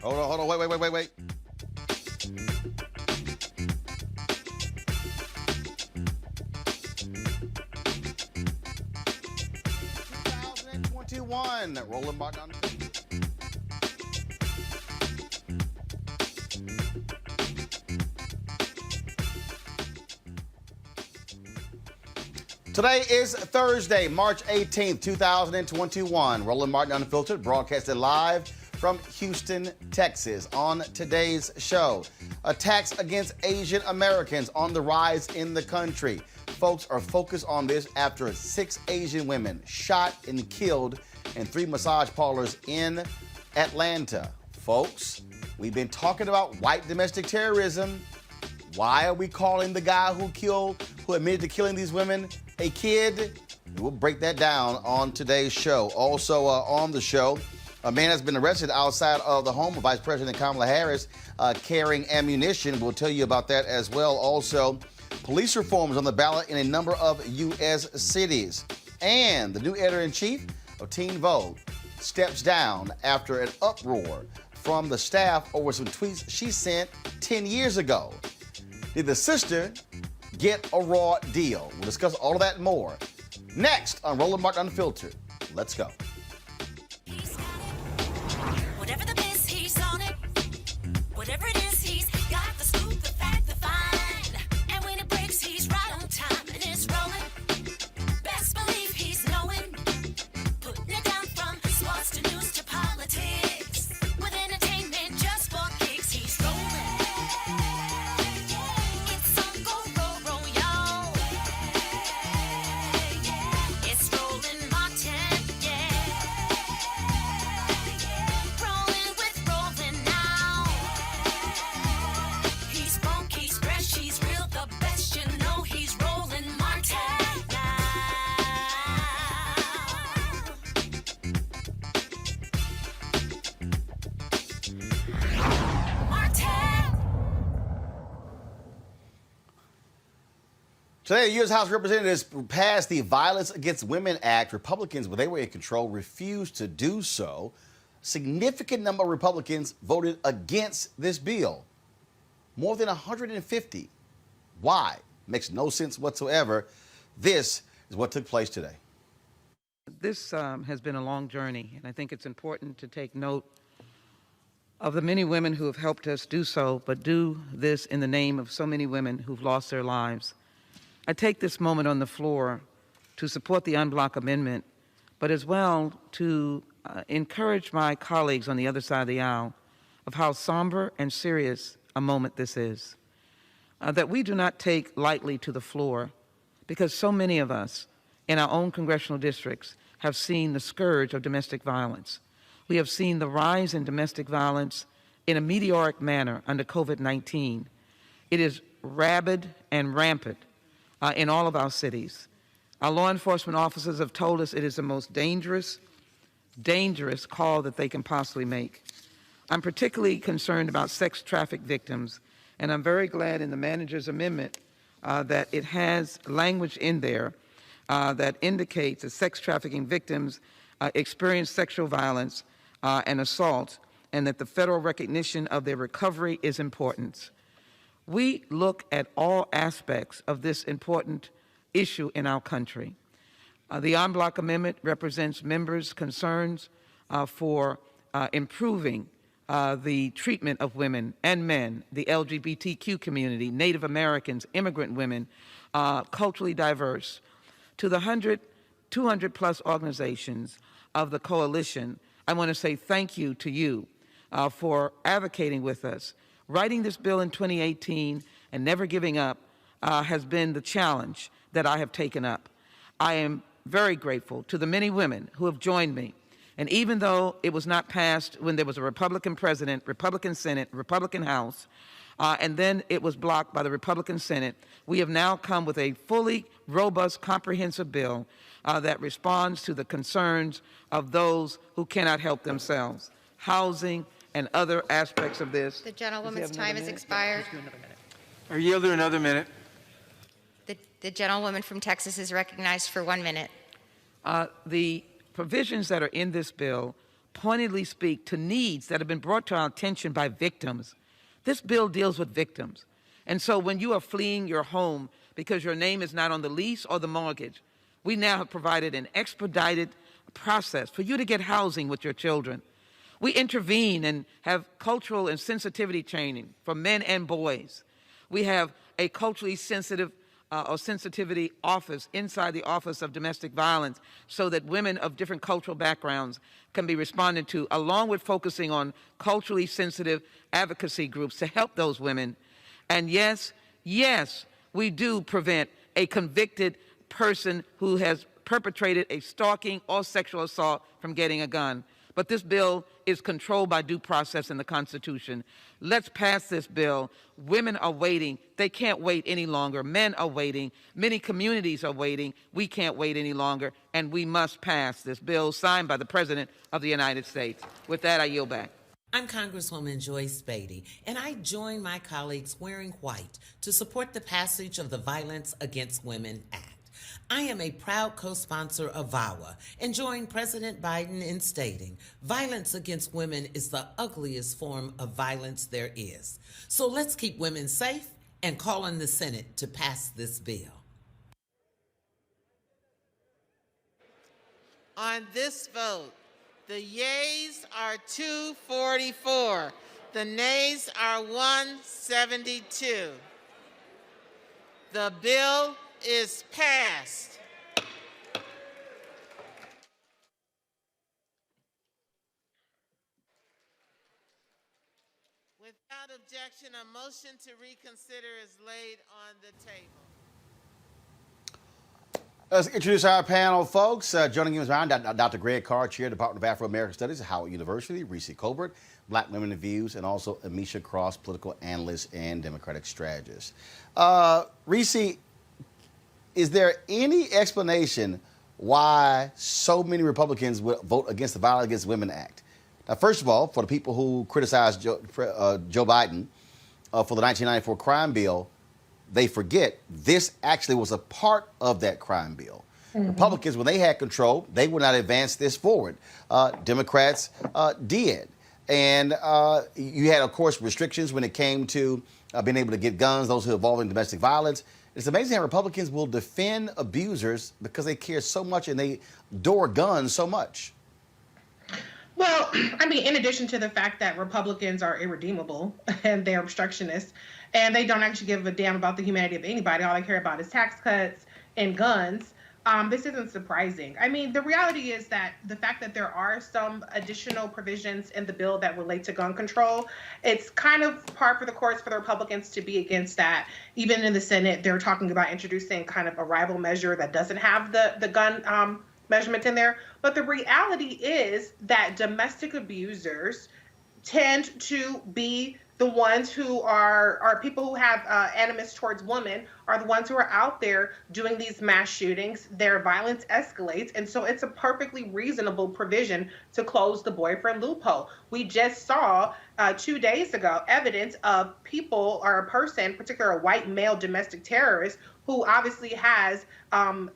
Hold on, wait. 2021, Roland Martin. Today is Thursday, March 18th, 2021. Roland Martin Unfiltered, broadcasted live from Houston, Texas. On today's show, attacks against Asian Americans on the rise in the country. Folks are focused on this after 6 Asian women shot and killed in 3 massage parlors in Atlanta. Folks, we've been talking about white domestic terrorism. Why are we calling the guy who admitted to killing these women a kid? We'll break that down on today's show. Also on the show, a man has been arrested outside of the home of Vice President Kamala Harris carrying ammunition. We'll tell you about that as well. Also, police reforms on the ballot in a number of U.S. cities. And the new editor-in-chief of Teen Vogue steps down after an uproar from the staff over some tweets she sent 10 years ago. Did the sister get a raw deal? We'll discuss all of that and more next on Roland Martin Unfiltered. Let's go. Whatever the biz, he's on it. Whatever it is, he's got the scoop, the fact, the find. And when it breaks, he's right on time and it's rolling. Best believe he's knowing. Putting it down from sports to news to politics. With entertainment just for kicks, he's rolling. It's on go, roll, y'all. It's Roland Martin, yeah. Rolling with Roland now. He's funky, he's fresh, he's real, the best, you know he's Roland Martin now. Martin. Today, the U.S. House of Representatives passed the Violence Against Women Act. Republicans, when they were in control, refused to do so. A significant number of Republicans voted against this bill. More than 150. Why? Makes no sense whatsoever. This is what took place today. This has been a long journey, and I think it's important to take note of the many women who have helped us do so, but do this in the name of so many women who've lost their lives. I take this moment on the floor to support the unblock amendment, but as well to encourage my colleagues on the other side of the aisle of how somber and serious a moment this is. That we do not take lightly to the floor, because so many of us in our own congressional districts have seen the scourge of domestic violence. We have seen the rise in domestic violence in a meteoric manner under COVID-19. It is rabid and rampant in all of our cities. Our law enforcement officers have told us it is the most dangerous call that they can possibly make. I'm particularly concerned about sex traffic victims, and I'm very glad in the manager's amendment that it has language in there that indicates that sex trafficking victims experience sexual violence and assault, and that the federal recognition of their recovery is important. We look at all aspects of this important issue in our country. The en bloc amendment represents members' concerns for improving the treatment of women and men, the LGBTQ community, Native Americans, immigrant women, culturally diverse. To the 200 plus organizations of the coalition, I want to say thank you to you for advocating with us. Writing this bill in 2018 and never giving up has been the challenge that I have taken up. I am very grateful to the many women who have joined me. And even though it was not passed when there was a Republican president, Republican Senate, Republican House, and then it was blocked by the Republican Senate, we have now come with a fully robust, comprehensive bill that responds to the concerns of those who cannot help themselves. Housing and other aspects of this. The gentlewoman's time has expired. I yield her another minute. The gentlewoman from Texas is recognized for 1 minute. The provisions that are in this bill pointedly speak to needs that have been brought to our attention by victims. This bill deals with victims. And so when you are fleeing your home because your name is not on the lease or the mortgage, we now have provided an expedited process for you to get housing with your children. We intervene and have cultural and sensitivity training for men and boys. We have a culturally sensitive or sensitivity office inside the Office of Domestic Violence so that women of different cultural backgrounds can be responded to, along with focusing on culturally sensitive advocacy groups to help those women. And yes, we do prevent a convicted person who has perpetrated a stalking or sexual assault from getting a gun. But this bill is controlled by due process in the Constitution. Let's pass this bill. Women are waiting. They can't wait any longer. Men are waiting. Many communities are waiting. We can't wait any longer, and we must pass this bill signed by the President of the United States. With that, I yield back. I'm Congresswoman Joyce Beatty, and I join my colleagues wearing white to support the passage of the Violence Against Women Act. I am a proud co-sponsor of Vawa and join President Biden in stating violence against women is the ugliest form of violence there is. So let's keep women safe and call on the Senate to pass this bill. On this vote, the yeas are 244. The nays are 172. The bill is passed. Without objection, a motion to reconsider is laid on the table. Let's introduce our panel, folks. Joining us around, Dr. Greg Carr, Chair, Department of Afro-American Studies at Howard University, Reese Colbert, Black Women in Views, and also Amisha Cross, political analyst and Democratic strategist. Reese, is there any explanation why so many Republicans would vote against the Violence Against Women Act? Now, first of all, for the people who criticized Joe Biden for the 1994 crime bill, they forget this actually was a part of that crime bill. Mm-hmm. Republicans, when they had control, they would not advance this forward. Democrats did. And you had, of course, restrictions when it came to being able to get guns, those who are involved in domestic violence. It's amazing how Republicans will defend abusers because they care so much and they adore guns so much. Well, I mean, in addition to the fact that Republicans are irredeemable and they're obstructionists and they don't actually give a damn about the humanity of anybody, all they care about is tax cuts and guns, this isn't surprising. I mean, the reality is that the fact that there are some additional provisions in the bill that relate to gun control, it's kind of par for the course for the Republicans to be against that. Even in the Senate, they're talking about introducing kind of a rival measure that doesn't have the gun measurements in there. But the reality is that domestic abusers tend to be the ones who are people who have animus towards women are the ones who are out there doing these mass shootings. Their violence escalates. And so it's a perfectly reasonable provision to close the boyfriend loophole. We just saw 2 days ago evidence of people or a person, particularly a white male domestic terrorist, who obviously has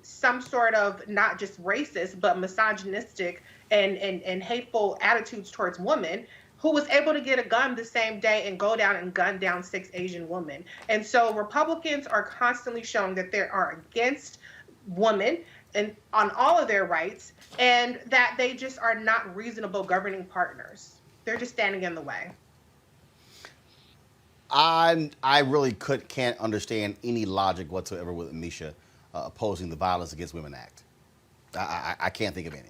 some sort of not just racist, but misogynistic and hateful attitudes towards women, who was able to get a gun the same day and go down and gun down 6 Asian women. And so Republicans are constantly showing that they are against women and on all of their rights, and that they just are not reasonable governing partners. They're just standing in the way. I really can't understand any logic whatsoever with Amisha opposing the Violence Against Women Act. I can't think of any.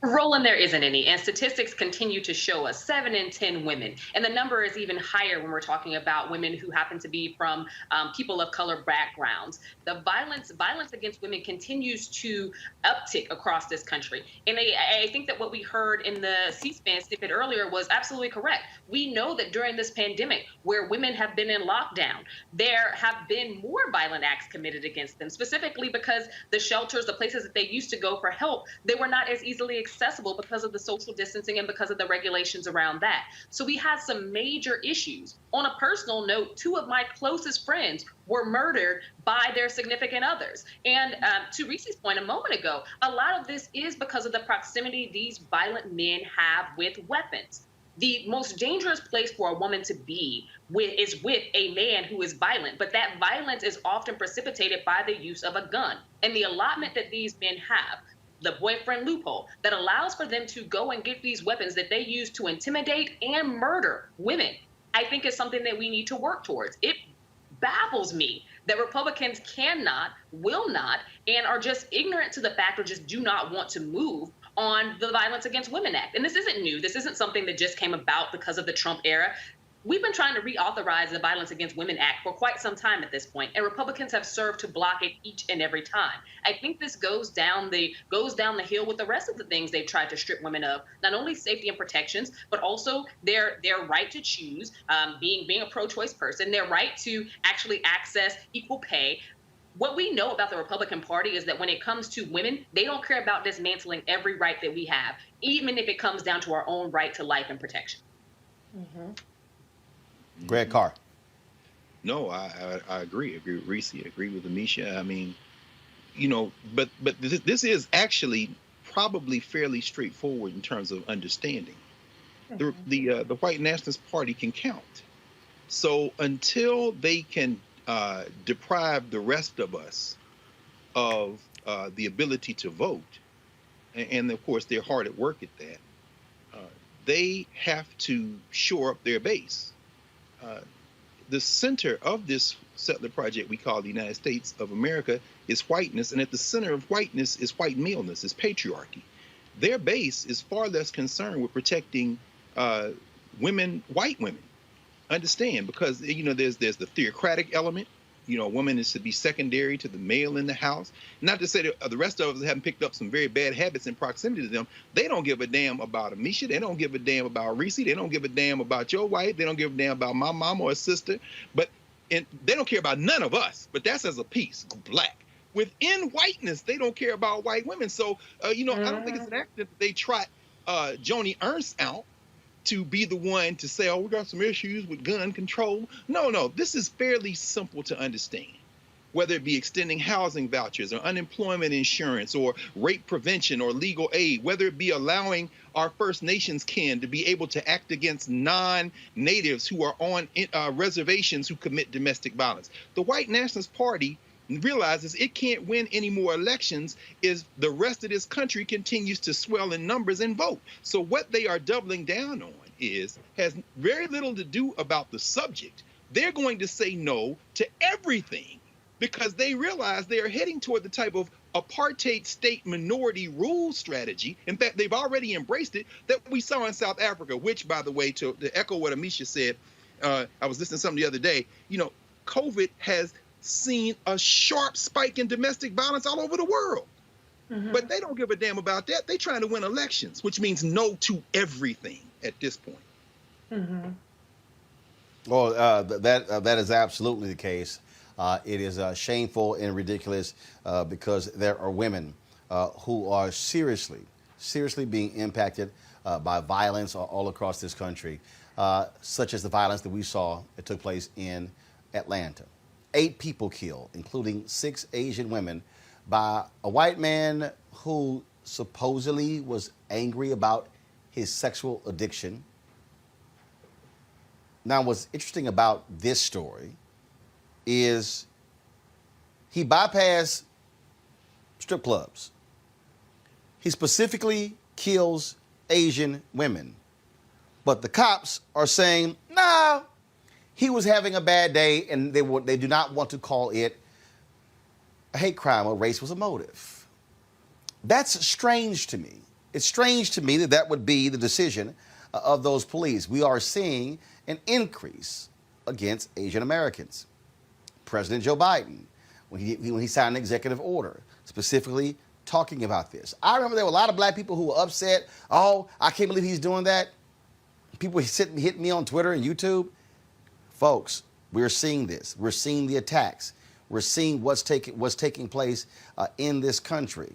Roland, there isn't any. And statistics continue to show us 7 in 10 women. And the number is even higher when we're talking about women who happen to be from people of color backgrounds. The violence against women continues to uptick across this country. And I think that what we heard in the C-SPAN snippet earlier was absolutely correct. We know that during this pandemic, where women have been in lockdown, there have been more violent acts committed against them, specifically because the shelters, the places that they used to go for help, they were not as easily accessible accessible because of the social distancing and because of the regulations around that. So we had some major issues. On a personal note, 2 of my closest friends were murdered by their significant others. And to Reese's point a moment ago, a lot of this is because of the proximity these violent men have with weapons. The most dangerous place for a woman to be is with a man who is violent, but that violence is often precipitated by the use of a gun. And the allotment that these men have, the boyfriend loophole, that allows for them to go and get these weapons that they use to intimidate and murder women, I think is something that we need to work towards. It baffles me that Republicans cannot, will not, and are just ignorant to the fact or just do not want to move on the Violence Against Women Act. And this isn't new. This isn't something that just came about because of the Trump era. We've been trying to reauthorize the Violence Against Women Act for quite some time at this point, and Republicans have served to block it each and every time. I think this goes down the hill with the rest of the things they've tried to strip women of, not only safety and protections, but also their right to choose, being a pro-choice person, their right to actually access equal pay. What we know about the Republican Party is that when it comes to women, they don't care about dismantling every right that we have, even if it comes down to our own right to life and protection. Greg Carr. No, I agree. I agree with Reese. I agree with Amisha. I mean, you know, but this is actually probably fairly straightforward in terms of understanding. The white nationalist party can count. So until they can deprive the rest of us of the ability to vote, and of course they're hard at work at that, they have to shore up their base. The center of this settler project we call the United States of America is whiteness, and at the center of whiteness is white maleness, is patriarchy. Their base is far less concerned with protecting women, white women. Understand, because you know there's the theocratic element. You know, a woman is to be secondary to the male in the house. Not to say that the rest of us haven't picked up some very bad habits in proximity to them. They don't give a damn about Amisha. They don't give a damn about Reese. They don't give a damn about your wife. They don't give a damn about my mom or a sister. And they don't care about none of us. But that's as a piece, black. Within whiteness, they don't care about white women. So, you know, I don't think it's an accident that they trot Joni Ernst out to be the one to say, oh, we got some issues with gun control. No, this is fairly simple to understand. Whether it be extending housing vouchers or unemployment insurance or rape prevention or legal aid, whether it be allowing our First Nations kin to be able to act against non-natives who are on reservations who commit domestic violence. The white nationalist party realizes it can't win any more elections if the rest of this country continues to swell in numbers and vote. So what they are doubling down on has very little to do about the subject. They're going to say no to everything because they realize they are heading toward the type of apartheid state minority rule strategy. In fact, they've already embraced it that we saw in South Africa, which, by the way, to echo what Amisha said, I was listening to something the other day, you know, COVID has seen a sharp spike in domestic violence all over the world. But they don't give a damn about that. They're trying to win elections, which means no to everything at this point. Well, that is absolutely the case. It is shameful and ridiculous because there are women who are seriously being impacted by violence all across this country, such as the violence that we saw that took place in Atlanta. 8 people killed, including 6 Asian women, by a white man who supposedly was angry about his sexual addiction. Now, what's interesting about this story is he bypassed strip clubs. He specifically kills Asian women. But the cops are saying, nah, he was having a bad day, and they do not want to call it a hate crime or race was a motive. That's strange to me. It's strange to me that that would be the decision of those police. We are seeing an increase against Asian Americans. President Joe Biden, when he signed an executive order specifically talking about this. I remember there were a lot of black people who were upset. Oh, I can't believe he's doing that. People hit me on Twitter and YouTube. Folks, we're seeing this. We're seeing the attacks. We're seeing what's taking place in this country.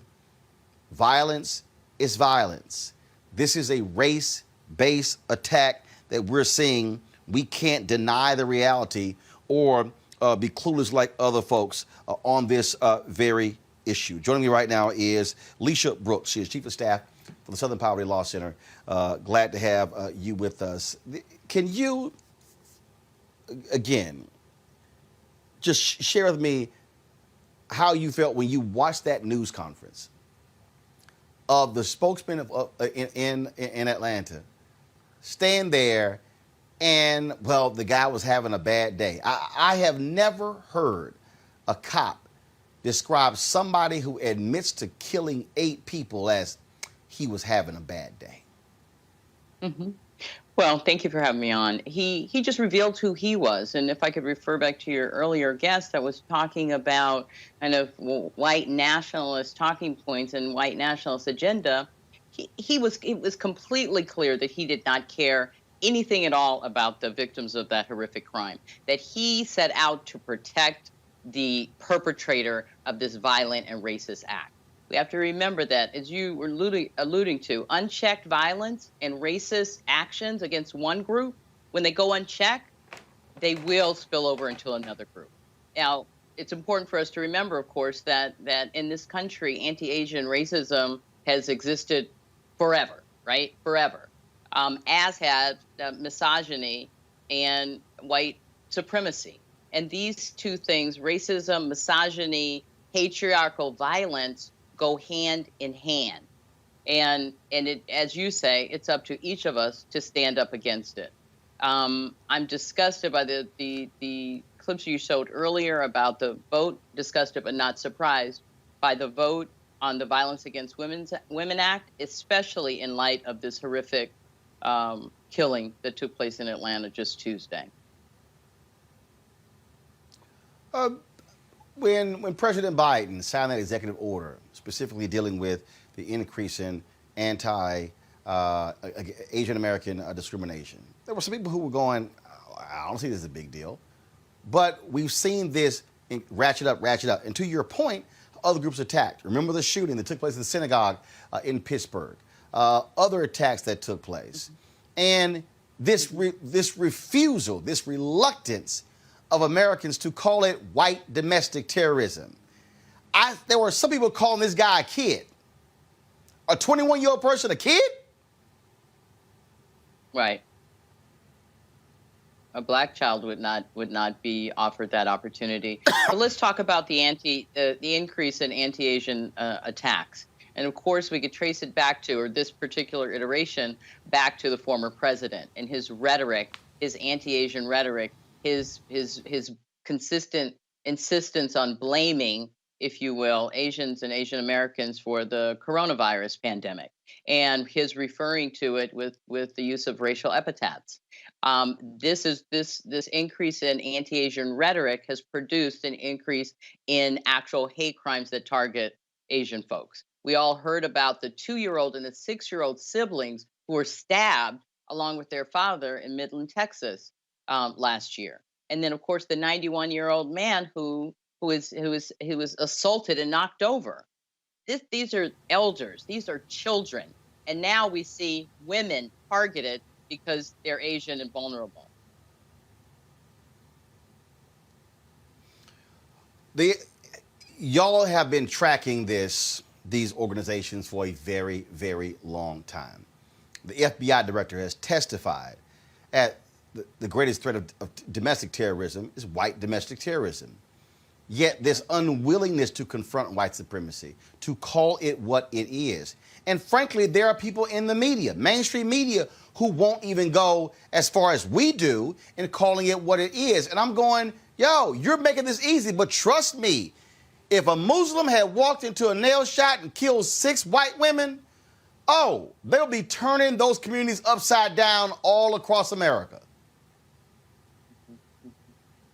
Violence is violence. This is a race-based attack that we're seeing. We can't deny the reality or be clueless like other folks on this very issue. Joining me right now is Leisha Brooks. She is Chief of Staff for the Southern Poverty Law Center. Glad to have you with us. Can you, again, just share with me how you felt when you watched that news conference of the spokesman in Atlanta stand there and, well, the guy was having a bad day. I have never heard a cop describe somebody who admits to killing 8 people as he was having a bad day. Mm-hmm. Well, thank you for having me on. He just revealed who he was. And if I could refer back to your earlier guest that was talking about kind of white nationalist talking points and white nationalist agenda, it was completely clear that he did not care anything at all about the victims of that horrific crime, that he set out to protect the perpetrator of this violent and racist act. We have to remember that, as you were alluding to, unchecked violence and racist actions against one group, when they go unchecked, they will spill over into another group. Now, it's important for us to remember, of course, that in this country, anti-Asian racism has existed forever, right? Forever, as had misogyny and white supremacy. And these two things, racism, misogyny, patriarchal violence, go hand in hand. And it, as you say, it's up to each of us to stand up against it. I'm disgusted by the clips you showed earlier about the vote, disgusted but not surprised by the vote on the Violence Against Women Act, especially in light of this horrific killing that took place in Atlanta just Tuesday. When President Biden signed that executive order, specifically dealing with the increase in anti-Asian American discrimination, there were some people who were going, I don't see this as a big deal. But we've seen this ratchet up. And to your point, other groups attacked. Remember the shooting that took place in the synagogue in Pittsburgh, other attacks that took place. And this refusal, this reluctance of Americans to call it white domestic terrorism. There were some people calling this guy a kid. A 21-year-old person a kid? Right. A black child would not be offered that opportunity. But let's talk about the increase in anti-Asian attacks. And of course, we could trace it back to, or this particular iteration, back to the former president and his rhetoric, his anti-Asian rhetoric, his consistent insistence on blaming, if you will, Asians and Asian Americans for the coronavirus pandemic, and his referring to it with the use of racial epithets. This increase in anti-Asian rhetoric has produced an increase in actual hate crimes that target Asian folks. We all heard about the 2-year-old and the 6-year-old siblings who were stabbed along with their father in Midland, Texas, last year. And then, of course, the 91-year-old man who was assaulted and knocked over. These are elders. These are children. And now we see women targeted because they're Asian and vulnerable. Y'all have been tracking these organizations for a very, very long time. The FBI director has testified at the greatest threat of domestic terrorism is white domestic terrorism. Yet this unwillingness to confront white supremacy, to call it what it is. And frankly, there are people in the media, mainstream media, who won't even go as far as we do in calling it what it is. And I'm going, yo, you're making this easy, but trust me, if a Muslim had walked into a nail shot and killed 6 white women, they'll be turning those communities upside down all across America.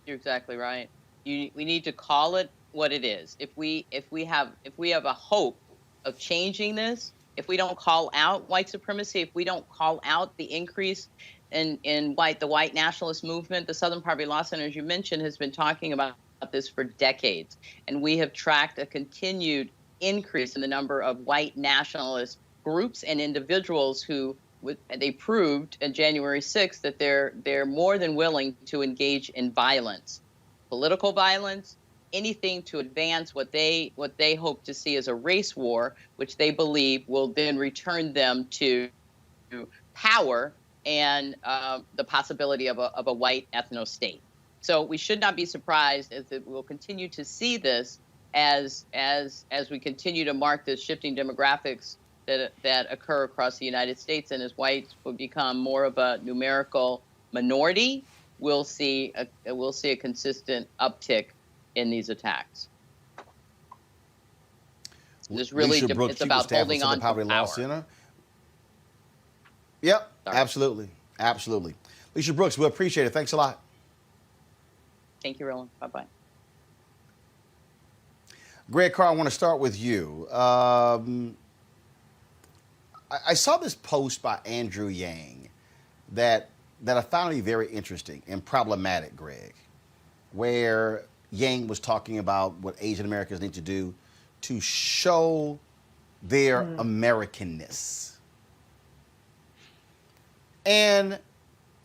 You're exactly right. We need to call it what it is. If we have a hope of changing this, if we don't call out white supremacy, if we don't call out the increase in the white nationalist movement, the Southern Poverty Law Center, as you mentioned, has been talking about this for decades, and we have tracked a continued increase in the number of white nationalist groups and individuals who they proved on January 6th that they're more than willing to engage in violence, political violence, anything to advance what they hope to see as a race war, which they believe will then return them to power and the possibility of a white ethno state. So we should not be surprised as that we'll continue to see this as we continue to mark the shifting demographics that occur across the United States, and as whites will become more of a numerical minority, we'll see a consistent uptick in these attacks. This really it's about holding on to power. Center. Yep, sorry. Absolutely. Lisa Brooks, we appreciate it. Thanks a lot. Thank you, Roland. Bye-bye. Greg Carr, I want to start with you. I saw this post by Andrew Yang that I found to be very interesting and problematic, Greg, where Yang was talking about what Asian Americans need to do to show their Americanness. And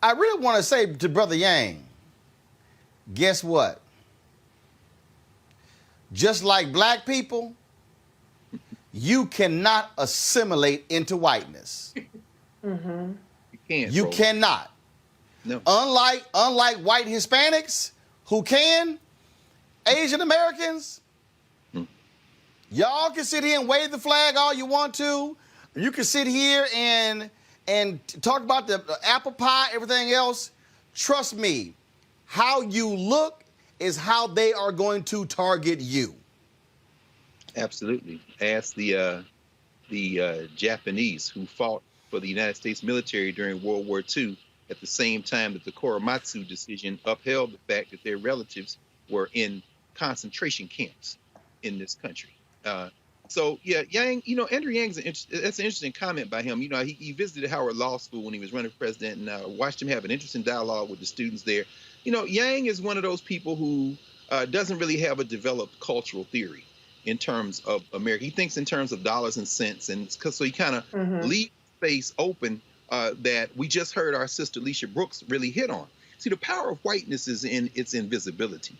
I really want to say to Brother Yang, guess what? Just like black people, you cannot assimilate into whiteness. You can't. You cannot. No. Unlike white Hispanics who can, Asian Americans, y'all can sit here and wave the flag all you want to. You can sit here and talk about the apple pie, everything else. Trust me, how you look is how they are going to target you. Absolutely. Ask the Japanese who fought for the United States military during World War II at the same time that the Korematsu decision upheld the fact that their relatives were in concentration camps in this country. So yeah, Yang, Andrew Yang's that's an interesting comment by him. He visited Howard Law School when he was running for president, and watched him have an interesting dialogue with the students there. Yang is one of those people who doesn't really have a developed cultural theory in terms of America. He thinks in terms of dollars and cents, and so he kind of leaves space open that we just heard our sister Lisa Brooks really hit on. See, the power of whiteness is in its invisibility.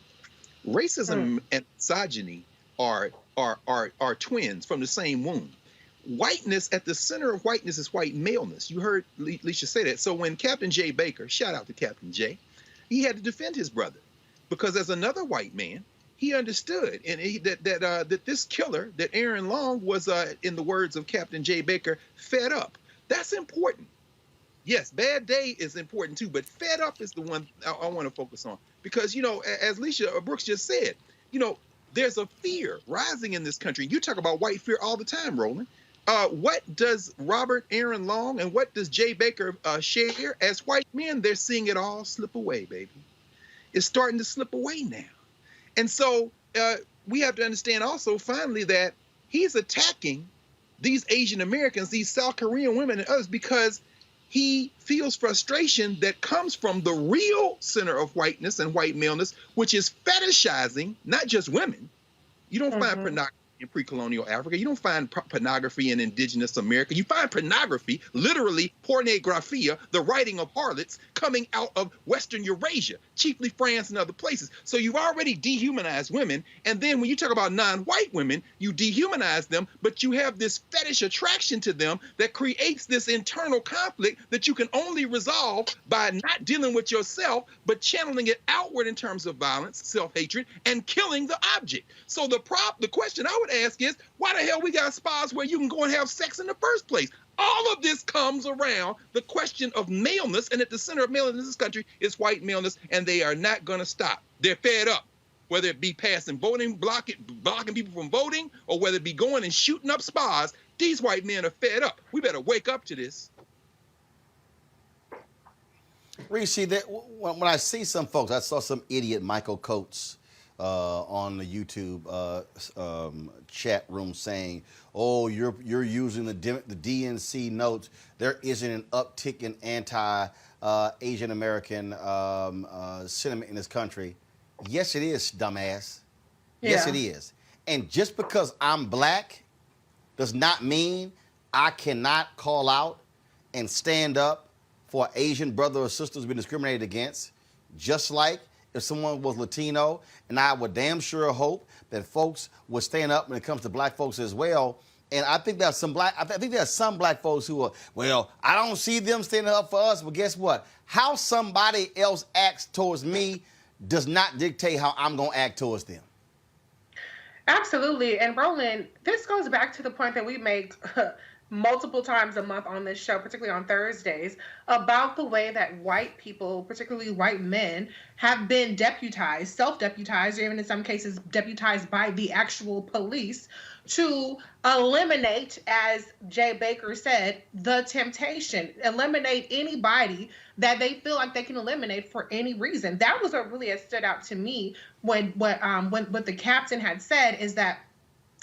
Racism and misogyny are twins from the same womb. Whiteness, at the center of whiteness is white maleness. You heard Lisa say that. So when Captain J. Baker, shout out to Captain J, he had to defend his brother because as another white man, he understood that this killer, that Aaron Long was, in the words of Captain J. Baker, fed up. That's important. Yes, bad day is important too, but fed up is the one I want to focus on because, as Lisa Brooks just said, there's a fear rising in this country. You talk about white fear all the time, Roland. What does Robert Aaron Long and what does Jay Baker share? As white men, they're seeing it all slip away, baby. It's starting to slip away now. And so we have to understand also, finally, that he's attacking these Asian Americans, these South Korean women and others, because he feels frustration that comes from the real center of whiteness and white maleness, which is fetishizing not just women. You don't find pornography in pre-colonial Africa. You don't find pornography in indigenous America. You find pornography, literally pornographia, the writing of harlots, coming out of Western Eurasia, chiefly France and other places. So you've already dehumanized women. And then when you talk about non-white women, you dehumanize them, but you have this fetish attraction to them that creates this internal conflict that you can only resolve by not dealing with yourself, but channeling it outward in terms of violence, self-hatred, and killing the object. So the question I would ask is, why the hell we got spas where you can go and have sex in the first place? All of this comes around the question of maleness, and at the center of maleness in this country is white maleness, and they are not going to stop. They're fed up, whether it be passing voting, blocking people from voting, or whether it be going and shooting up spas. These white men are fed up. We better wake up to this. Reese, when I see some folks, I saw some idiot Michael Coates on the YouTube chat room saying, "Oh, you're using the DNC notes. There isn't an uptick in anti-Asian American sentiment in this country." Yes, it is, dumbass. Yeah. Yes, it is. And just because I'm black does not mean I cannot call out and stand up for Asian brother or sister who's been discriminated against, just like if someone was Latino, and I would damn sure hope that folks would stand up when it comes to black folks as well. And I think there's some black folks who are, well, I don't see them standing up for us, but guess what? How somebody else acts towards me does not dictate how I'm going to act towards them. Absolutely. And Roland, this goes back to the point that we make multiple times a month on this show, particularly on Thursdays, about the way that white people, particularly white men, have been deputized, self-deputized, or even in some cases deputized by the actual police to eliminate, as Jay Baker said, the temptation, eliminate anybody that they feel like they can eliminate for any reason. That was what really had stood out to me when what the captain had said, is that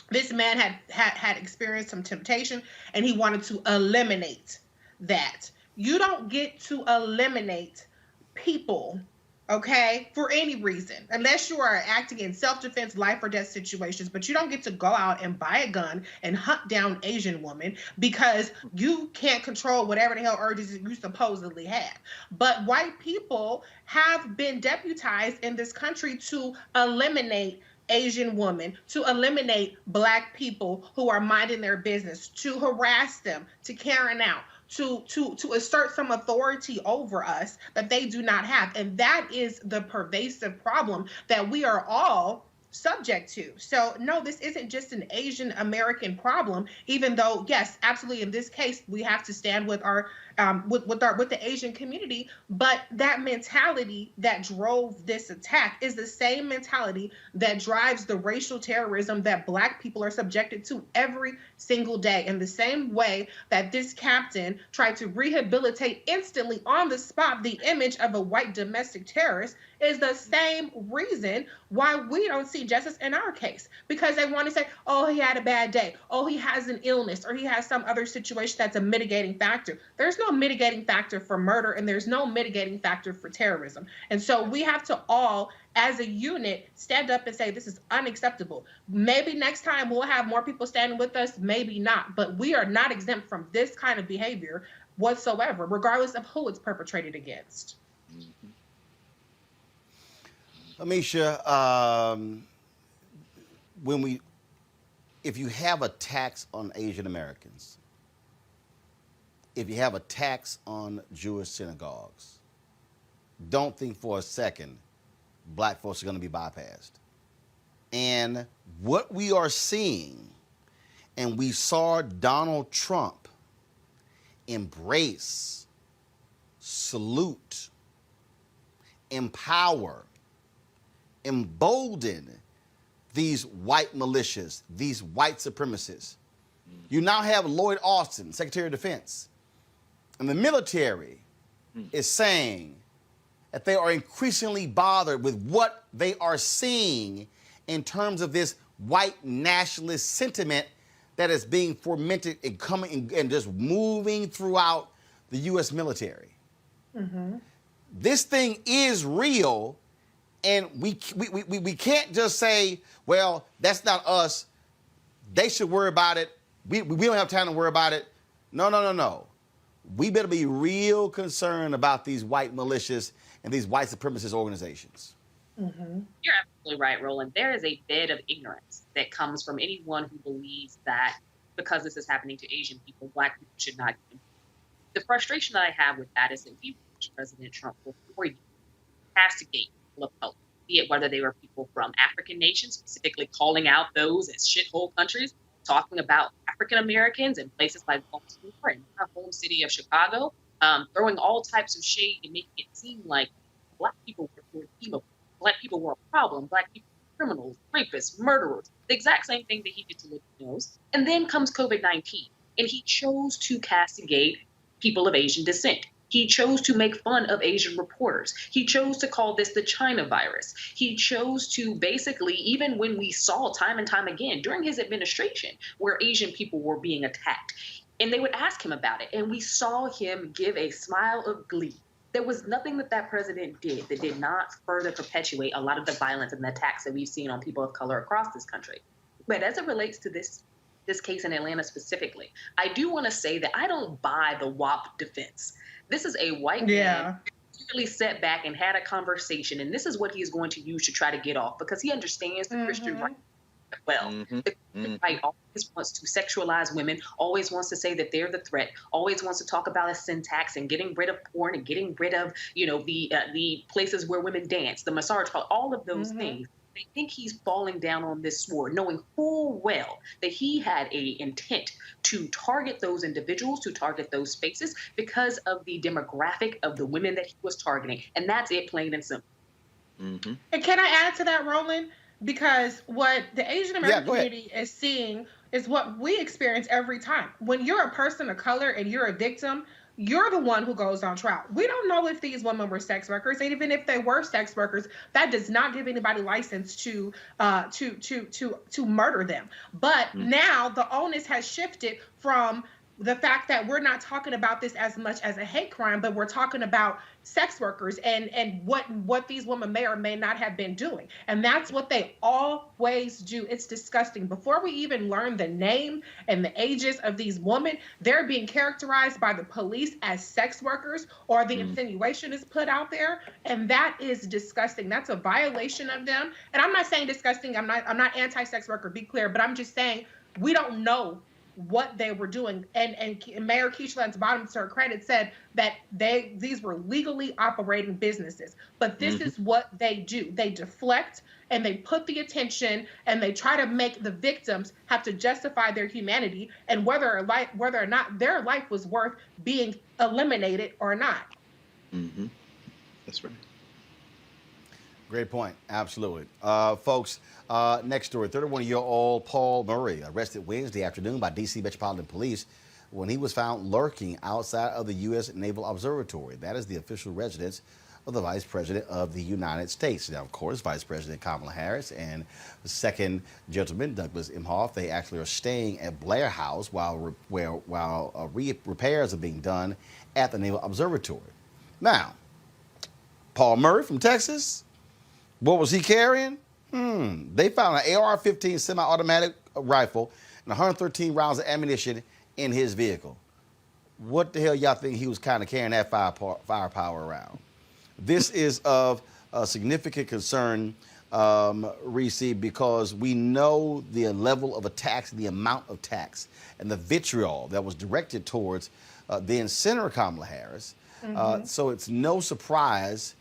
this man had experienced some temptation and he wanted to eliminate that. You don't get to eliminate people, okay, for any reason, unless you are acting in self-defense, life or death situations. But you don't get to go out and buy a gun and hunt down Asian women because you can't control whatever the hell urges you supposedly have. But white people have been deputized in this country to eliminate Asian women, to eliminate black people who are minding their business, to harass them, to carry out, to assert some authority over us that they do not have. And that is the pervasive problem that we are all subject to. So no, this isn't just an Asian American problem, even though, yes, absolutely, in this case, we have to stand with our with the Asian community. But that mentality that drove this attack is the same mentality that drives the racial terrorism that black people are subjected to every single day. In the same way that this captain tried to rehabilitate instantly on the spot the image of a white domestic terrorist is the same reason why we don't see justice in our case, because they want to say, oh, he had a bad day, oh, he has an illness, or he has some other situation that's a mitigating factor. There's no mitigating factor for murder, and there's no mitigating factor for terrorism. And so we have to all, as a unit, stand up and say, this is unacceptable. Maybe next time we'll have more people standing with us, maybe not, but we are not exempt from this kind of behavior whatsoever, regardless of who it's perpetrated against. Amisha, if you have a tax on Asian Americans, if you have a tax on Jewish synagogues, don't think for a second black folks are going to be bypassed. And what we are seeing, and we saw Donald Trump embrace, salute, empower, embolden these white militias, these white supremacists. You now have Lloyd Austin, Secretary of Defense, and the military is saying that they are increasingly bothered with what they are seeing in terms of this white nationalist sentiment that is being fomented and coming and just moving throughout the U.S. military. This thing is real. And we can't just say, well, that's not us. They should worry about it. We don't have time to worry about it. No. We better be real concerned about these white militias and these white supremacist organizations. You're absolutely right, Roland. There is a bed of ignorance that comes from anyone who believes that because this is happening to Asian people, black people should not get involved. The frustration that I have with that is that we watched President Trump for 4 years castigate of color, be it whether they were people from African nations, specifically calling out those as shithole countries, talking about African Americans in places like Baltimore and our home city of Chicago, throwing all types of shade and making it seem like black people were evil, black people were a problem, black people were criminals, rapists, murderers, the exact same thing that he did to Latinos. And then comes COVID-19, and he chose to castigate people of Asian descent. He chose to make fun of Asian reporters. He chose to call this the China virus. He chose to basically, even when we saw time and time again during his administration where Asian people were being attacked, and they would ask him about it, and we saw him give a smile of glee. There was nothing that president did that did not further perpetuate a lot of the violence and the attacks that we've seen on people of color across this country. But as it relates to this this case in Atlanta specifically, I do want to say that I don't buy the WAP defense. This is a white man really sat back and had a conversation, and this is what he's going to use to try to get off, because he understands the Christian right well. The Christian right always wants to sexualize women, always wants to say that they're the threat, always wants to talk about a syntax and getting rid of porn and getting rid of, the places where women dance, the massage parlor, all of those things. I think he's falling down on this sword, knowing full well that he had a intent to target those individuals, to target those spaces, because of the demographic of the women that he was targeting. And that's it, plain and simple. And can I add to that, Roland? Because what the Asian American community is seeing is what we experience every time. When you're a person of color and you're a victim, you're the one who goes on trial. We don't know if these women were sex workers, and even if they were sex workers, that does not give anybody license to murder them. But now the onus has shifted from the fact that we're not talking about this as much as a hate crime, but we're talking about sex workers and what these women may or may not have been doing. And that's what they always do. It's disgusting. Before we even learn the name and the ages of these women, they're being characterized by the police as sex workers, or the insinuation is put out there. And that is disgusting. That's a violation of them. And I'm not saying disgusting. I'm not anti-sex worker, be clear, but I'm just saying we don't know what they were doing. And Mayor Keisha Lance's bottom, to her credit, said that these were legally operating businesses. But this is what they do. They deflect, and they put the attention, and they try to make the victims have to justify their humanity and whether or not their life was worth being eliminated or not. That's right. Great point. Absolutely. Folks, next story. 31-year-old Paul Murray arrested Wednesday afternoon by D.C. Metropolitan Police when he was found lurking outside of the U.S. Naval Observatory. That is the official residence of the Vice President of the United States. Now, of course, Vice President Kamala Harris and the second gentleman, Douglas Emhoff, they actually are staying at Blair House while repairs are being done at the Naval Observatory. Now, Paul Murray from Texas, what was he carrying? They found an AR-15 semi-automatic rifle and 113 rounds of ammunition in his vehicle. What the hell y'all think he was kind of carrying that firepower around? This is of significant concern, Reese, because we know the level of attacks, the amount of attacks, and the vitriol that was directed towards then Senator Kamala Harris. So it's no surprise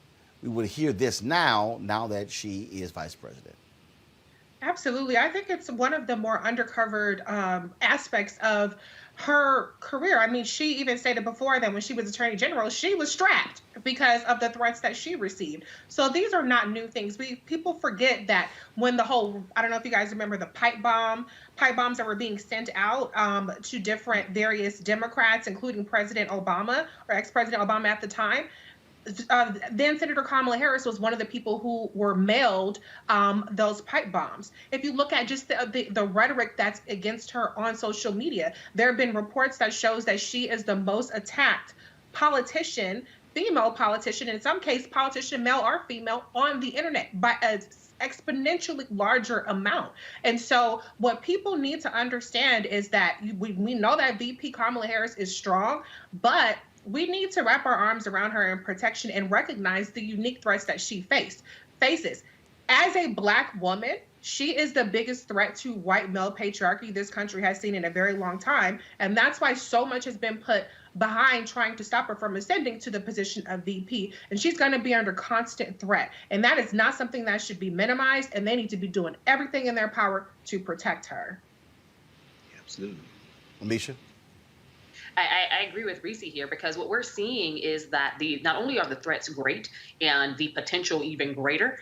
we would hear this now that she is vice president. Absolutely. I think it's one of the more undercovered aspects of her career. I mean, she even stated before that when she was Attorney General, she was strapped because of the threats that she received. So these are not new things. People forget that when the whole, I don't know if you guys remember the pipe bombs that were being sent out to different various Democrats, including President Obama or ex-President Obama at the time. Then Senator Kamala Harris was one of the people who were mailed those pipe bombs. If you look at just the rhetoric that's against her on social media, there have been reports that shows that she is the most attacked politician, female politician, in some cases politician, male or female, on the internet by an exponentially larger amount. And so what people need to understand is that we know that VP Kamala Harris is strong, but we need to wrap our arms around her in protection and recognize the unique threats that she faces. As a Black woman, she is the biggest threat to white male patriarchy this country has seen in a very long time. And that's why so much has been put behind trying to stop her from ascending to the position of VP. And she's going to be under constant threat. And that is not something that should be minimized. And they need to be doing everything in their power to protect her. Absolutely. Amisha? I agree with Reese here, because what we're seeing is that not only are the threats great and the potential even greater,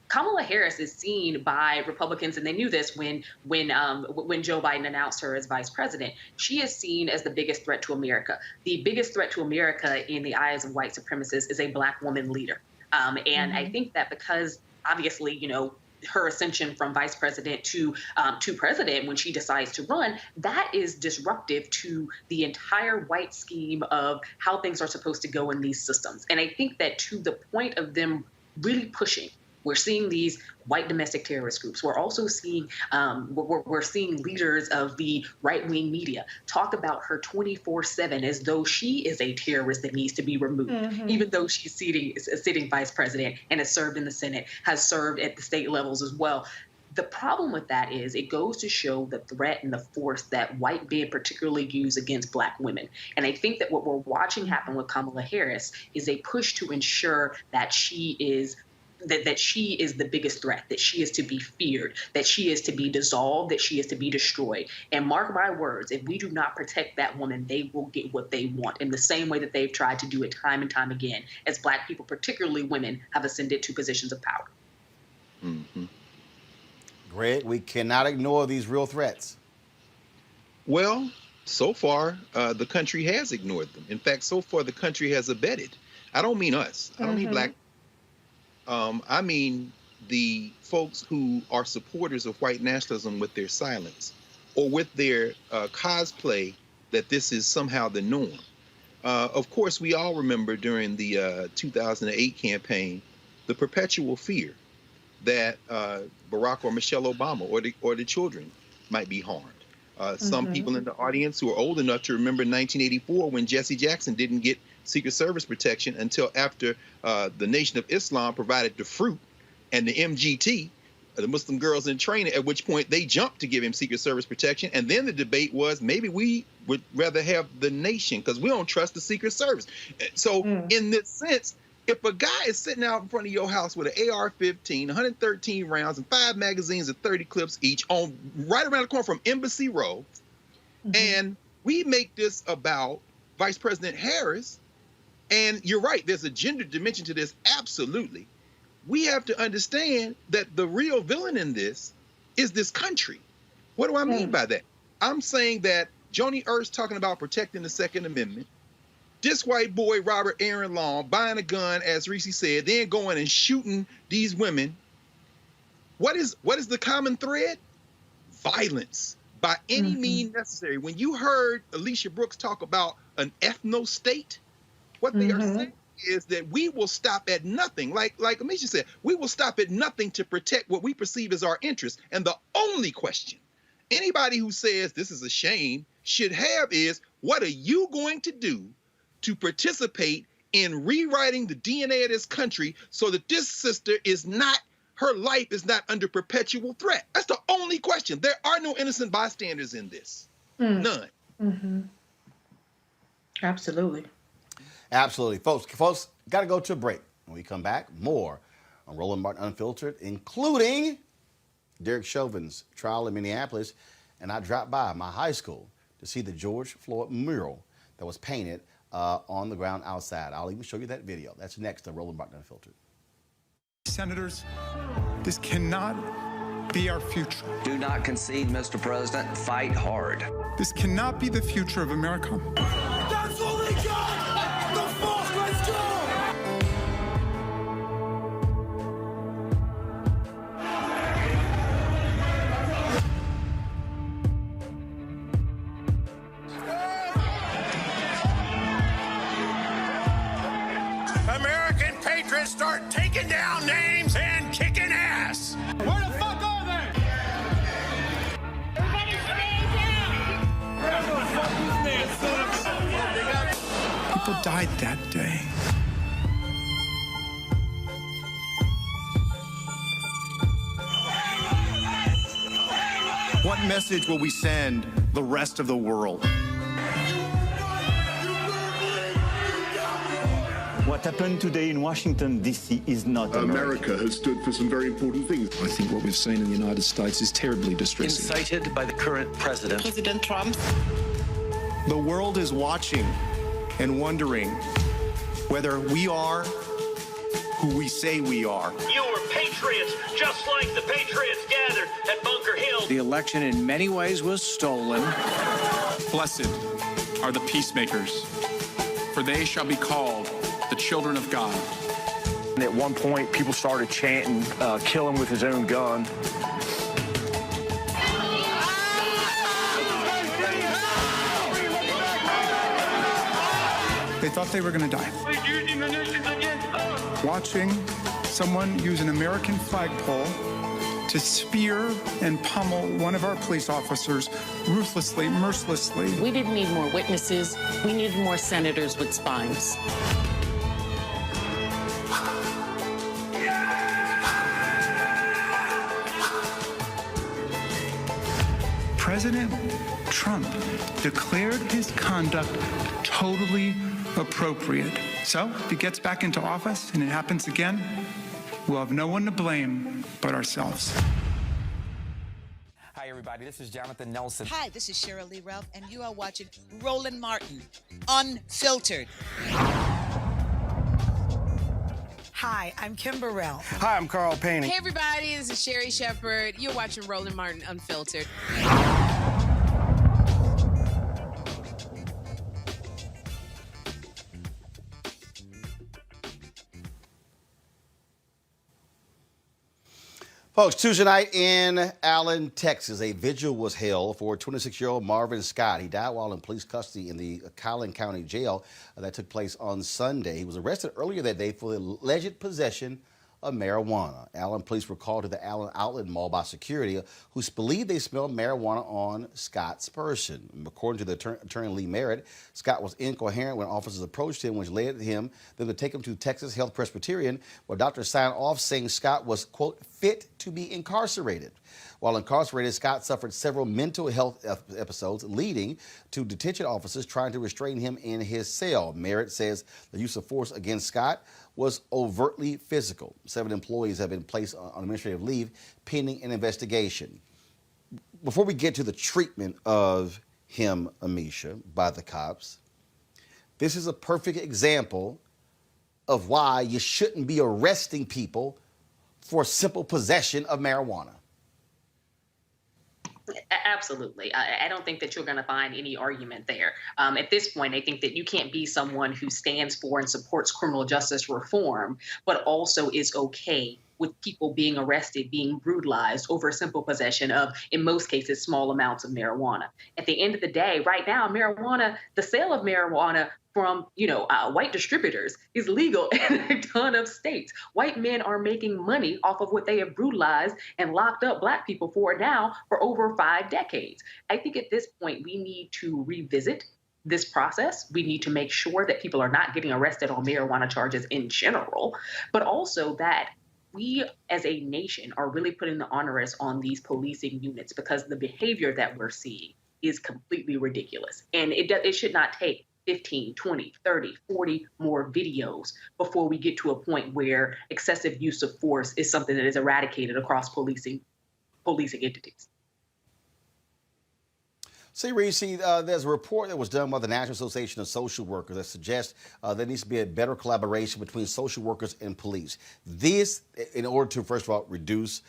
Kamala Harris is seen by Republicans, and they knew this when Joe Biden announced her as vice president. She is seen as the biggest threat to America. The biggest threat to America in the eyes of white supremacists is a Black woman leader. And I think that because obviously, her ascension from vice president to president when she decides to run, that is disruptive to the entire white scheme of how things are supposed to go in these systems. And I think that to the point of them really pushing We're seeing these white domestic terrorist groups. We're also seeing we're seeing leaders of the right-wing media talk about her 24/7 as though she is a terrorist that needs to be removed, even though she's a sitting vice president and has served in the Senate, has served at the state levels as well. The problem with that is it goes to show the threat and the force that white men particularly use against Black women. And I think that what we're watching happen with Kamala Harris is a push to ensure that she is the biggest threat, that she is to be feared, that she is to be dissolved, that she is to be destroyed. And mark my words, if we do not protect that woman, they will get what they want in the same way that they've tried to do it time and time again as Black people, particularly women, have ascended to positions of power. Mm-hmm. Greg, we cannot ignore these real threats. Well, so far, the country has ignored them. In fact, so far, the country has abetted. I don't mean us. I don't mean Black. I mean the folks who are supporters of white nationalism with their silence or with their cosplay that this is somehow the norm. Of course, we all remember during the 2008 campaign, the perpetual fear that Barack or Michelle Obama or the children might be harmed. Some people in the audience who are old enough to remember 1984 when Jesse Jackson didn't get Secret Service protection until after the Nation of Islam provided the fruit and the MGT, the Muslim Girls in Training, at which point they jumped to give him Secret Service protection. And then the debate was maybe we would rather have the nation because we don't trust the Secret Service. So in this sense, if a guy is sitting out in front of your house with an AR-15, 113 rounds, and 5 magazines of 30 clips each on right around the corner from Embassy Row, and we make this about Vice President Harris, and you're right, there's a gender dimension to this, absolutely. We have to understand that the real villain in this is this country. What do I mean by that? I'm saying that Joni Ernst talking about protecting the Second Amendment, this white boy, Robert Aaron Long, buying a gun, as Reese said, then going and shooting these women. What is the common thread? Violence by any means necessary. When you heard Alicia Brooks talk about an ethno-state, what they are saying is that we will stop at nothing. Like Amisha said, we will stop at nothing to protect what we perceive as our interests. And the only question anybody who says this is a shame should have is, what are you going to do to participate in rewriting the DNA of this country so that this sister is not, her life is not under perpetual threat? That's the only question. There are no innocent bystanders in this. None. Absolutely. Absolutely. Folks, got to go to a break. When we come back, more on Roland Martin Unfiltered, including Derek Chauvin's trial in Minneapolis. And I dropped by my high school to see the George Floyd mural that was painted on the ground outside. I'll even show you that video. That's next on Roland Martin Unfiltered. Senators, this cannot be our future. Do not concede, Mr. President. Fight hard. This cannot be the future of America. That's what we got! The fuck, let's go! American patriots start taking down names and kicking ass. Where the fuck are they? Everybody stay down. Where the fuck is this? People died that day. What message will we send the rest of the world? What happened today in Washington, D.C. is not America has stood for some very important things. I think what we've seen in the United States is terribly distressing. Incited by the current president. President Trump. The world is watching and wondering whether we are who we say we are. You were patriots, just like the patriots gathered at Bunker Hill. The election in many ways was stolen. Blessed are the peacemakers, for they shall be called the children of God. And at one point, people started chanting, kill him with his own gun. They thought they were going to die. Watching someone use an American flagpole to spear and pummel one of our police officers ruthlessly, mercilessly. We didn't need more witnesses. We needed more senators with spines. President Trump declared his conduct totally appropriate. So if he gets back into office and it happens again, we'll have no one to blame but ourselves. Hi, everybody. This is Jonathan Nelson. Hi, this is Cheryl Lee Ralph, and you are watching Roland Martin, Unfiltered. Hi, I'm Kim Burrell. Hi, I'm Carl Payne. Hey, everybody. This is Sherry Shepard. You're watching Roland Martin, Unfiltered. Folks, Tuesday night in Allen, Texas, a vigil was held for 26-year-old Marvin Scott. He died while in police custody in the Collin County Jail. That took place on Sunday. He was arrested earlier that day for the alleged possession of marijuana. Allen police were called to the Allen Outlet Mall by security who believed they smelled marijuana on Scott's person. According to the attorney Lee Merritt, Scott was incoherent when officers approached him, which led them to take him to Texas Health Presbyterian, where doctors signed off saying Scott was, quote, fit to be incarcerated. While incarcerated, Scott suffered several mental health episodes, leading to detention officers trying to restrain him in his cell. Merritt says the use of force against Scott was overtly physical. 7 employees have been placed on administrative leave pending an investigation. Before we get to the treatment of him, Amisha, by the cops, this is a perfect example of why you shouldn't be arresting people for simple possession of marijuana. Absolutely. I don't think that you're going to find any argument there. At this point, I think that you can't be someone who stands for and supports criminal justice reform, but also is okay with people being arrested, being brutalized over simple possession of, in most cases, small amounts of marijuana. At the end of the day, right now, marijuana, the sale of marijuana from, white distributors is legal in a ton of states. White men are making money off of what they have brutalized and locked up Black people for now for over 5 decades. I think at this point, we need to revisit this process. We need to make sure that people are not getting arrested on marijuana charges in general, but also that we as a nation are really putting the onerous on these policing units because the behavior that we're seeing is completely ridiculous. And it should not take 15, 20, 30, 40 more videos before we get to a point where excessive use of force is something that is eradicated across policing entities. See, Reese, there's a report that was done by the National Association of Social Workers that suggests there needs to be a better collaboration between social workers and police. This, in order to, first of all, reduce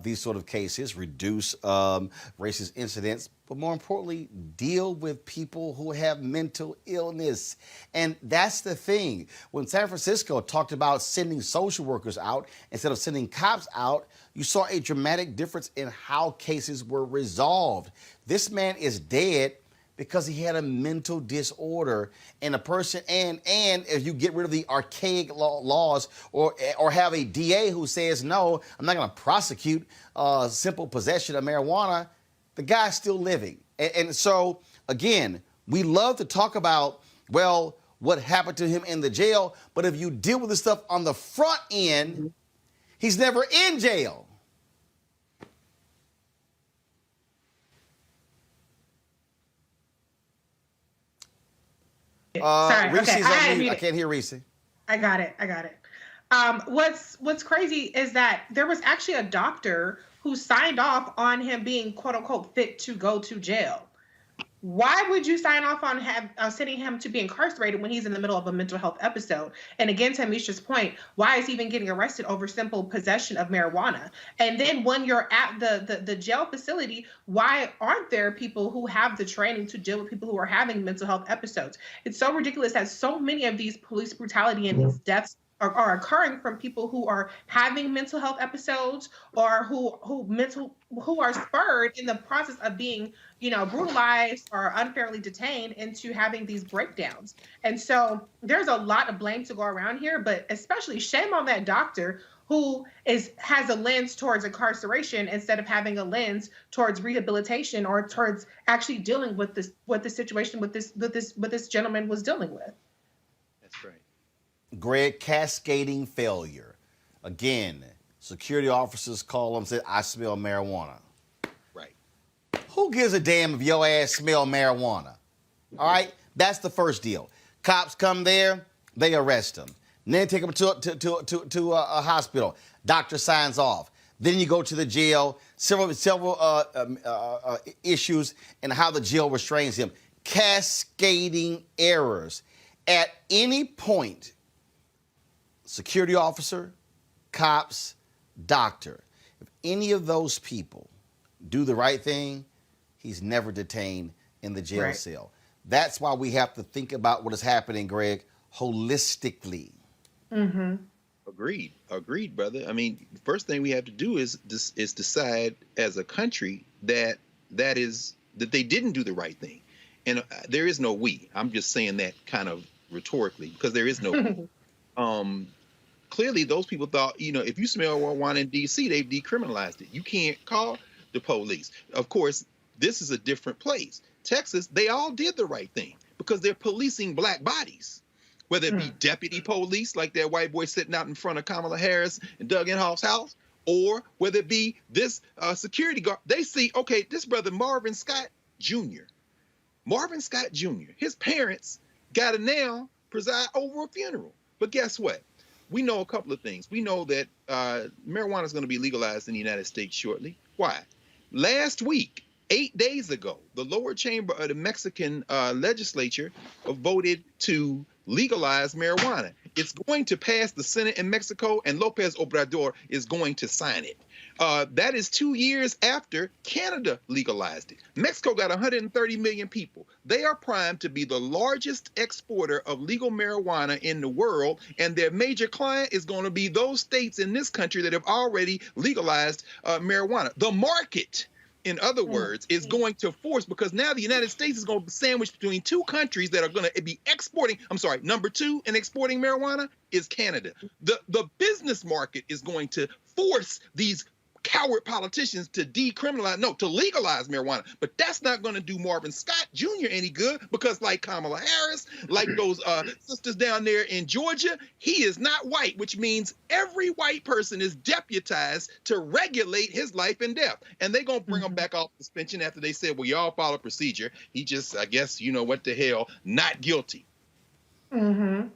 these sort of cases, reduce racist incidents, but more importantly, deal with people who have mental illness. And that's the thing. When San Francisco talked about sending social workers out instead of sending cops out, you saw a dramatic difference in how cases were resolved. This man is dead because he had a mental disorder, and a person, and if you get rid of the archaic laws or have a DA who says, no, I'm not gonna prosecute simple possession of marijuana, the guy's still living. And so, again, we love to talk about, well, what happened to him in the jail, but if you deal with the stuff on the front end, he's never in jail. Sorry, Reese's okay. on mute. I can't hear Reese. I got it. What's crazy is that there was actually a doctor who signed off on him being quote unquote fit to go to jail. Why would you sign off on sending him to be incarcerated when he's in the middle of a mental health episode? And again, to Misha's point, why is he even getting arrested over simple possession of marijuana? And then when you're at the jail facility, why aren't there people who have the training to deal with people who are having mental health episodes? It's so ridiculous that so many of these police brutality and these deaths are occurring from people who are having mental health episodes or who are spurred in the process of being, brutalized or unfairly detained into having these breakdowns. And so there's a lot of blame to go around here, but especially shame on that doctor who has a lens towards incarceration instead of having a lens towards rehabilitation or towards actually dealing with the situation with this gentleman was dealing with. That's right. Greg, cascading failure. Again, security officers call them, say, I smell marijuana. Right. Who gives a damn if your ass smell marijuana? All right? That's the first deal. Cops come there, they arrest them. And then take them to a hospital. Doctor signs off. Then you go to the jail. Several issues and how the jail restrains him. Cascading errors. At any point, security officer, cops, doctor, if any of those people do the right thing, he's never detained in the jail cell. That's why we have to think about what is happening, Greg, holistically. Mm-hmm. Agreed, brother. I mean, the first thing we have to do is decide as a country that they didn't do the right thing. And there is no we. I'm just saying that kind of rhetorically because there is no we. Clearly, those people thought, if you smell marijuana in D.C., they've decriminalized it. You can't call the police. Of course, this is a different place. Texas, they all did the right thing because they're policing black bodies. Whether it be deputy police, like that white boy sitting out in front of Kamala Harris and Doug Inhofe's house, or whether it be this security guard. They see, okay, this brother Marvin Scott Jr., his parents got to now preside over a funeral. But guess what? We know a couple of things. We know that marijuana is going to be legalized in the United States shortly. Why? Last week, 8 days ago, the lower chamber of the Mexican legislature voted to legalize marijuana. It's going to pass the Senate in Mexico, and Lopez Obrador is going to sign it. That is 2 years after Canada legalized it. Mexico got 130 million people. They are primed to be the largest exporter of legal marijuana in the world, and their major client is going to be those states in this country that have already legalized marijuana. The market, in other words, is going to force, because now the United States is going to be sandwiched between two countries that are going to be exporting. I'm sorry, number two in exporting marijuana is Canada. The business market is going to force these coward politicians to legalize marijuana. But that's not going to do Marvin Scott Jr. any good, because like Kamala Harris, like those sisters down there in Georgia, he is not white, which means every white person is deputized to regulate his life and death. And they're going to bring him back off suspension after they said, well, y'all follow procedure. He just, I guess, what the hell, not guilty. Mm-hmm.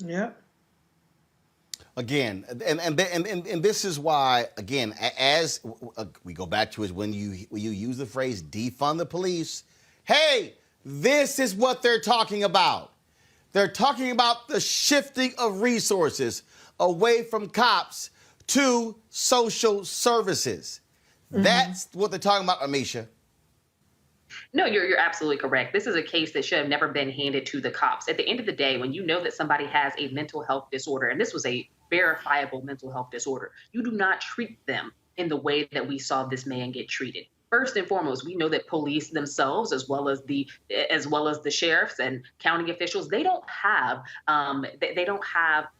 Yep. Again, and this is why, again, as we go back to is when you use the phrase defund the police, hey, this is what they're talking about. They're talking about the shifting of resources away from cops to social services. Mm-hmm. That's what they're talking about, Amisha. No, you're absolutely correct. This is a case that should have never been handed to the cops. At the end of the day, when you know that somebody has a mental health disorder, and this was a verifiable mental health disorder, you do not treat them in the way that we saw this man get treated. First and foremost, we know that police themselves, as well as the sheriffs and county officials, they don't have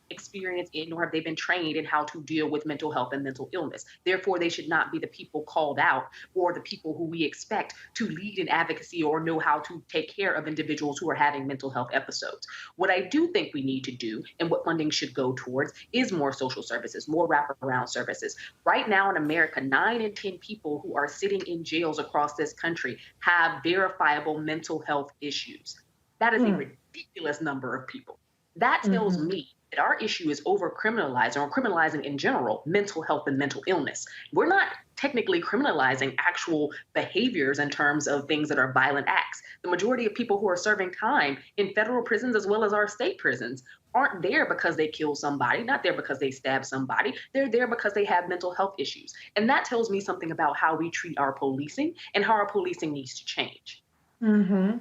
experience in, nor have they been trained in how to deal with mental health and mental illness. Therefore, they should not be the people called out or the people who we expect to lead in advocacy or know how to take care of individuals who are having mental health episodes. What I do think we need to do, and what funding should go towards, is more social services, more wraparound services. Right now in America, 9 in 10 people who are sitting in jails across this country have verifiable mental health issues. That is a ridiculous number of people. That tells me that our issue is over-criminalizing, or criminalizing in general, mental health and mental illness. We're not technically criminalizing actual behaviors in terms of things that are violent acts. The majority of people who are serving time in federal prisons as well as our state prisons aren't there because they killed somebody, not there because they stabbed somebody. They're there because they have mental health issues. And that tells me something about how we treat our policing and how our policing needs to change. Mm-hmm.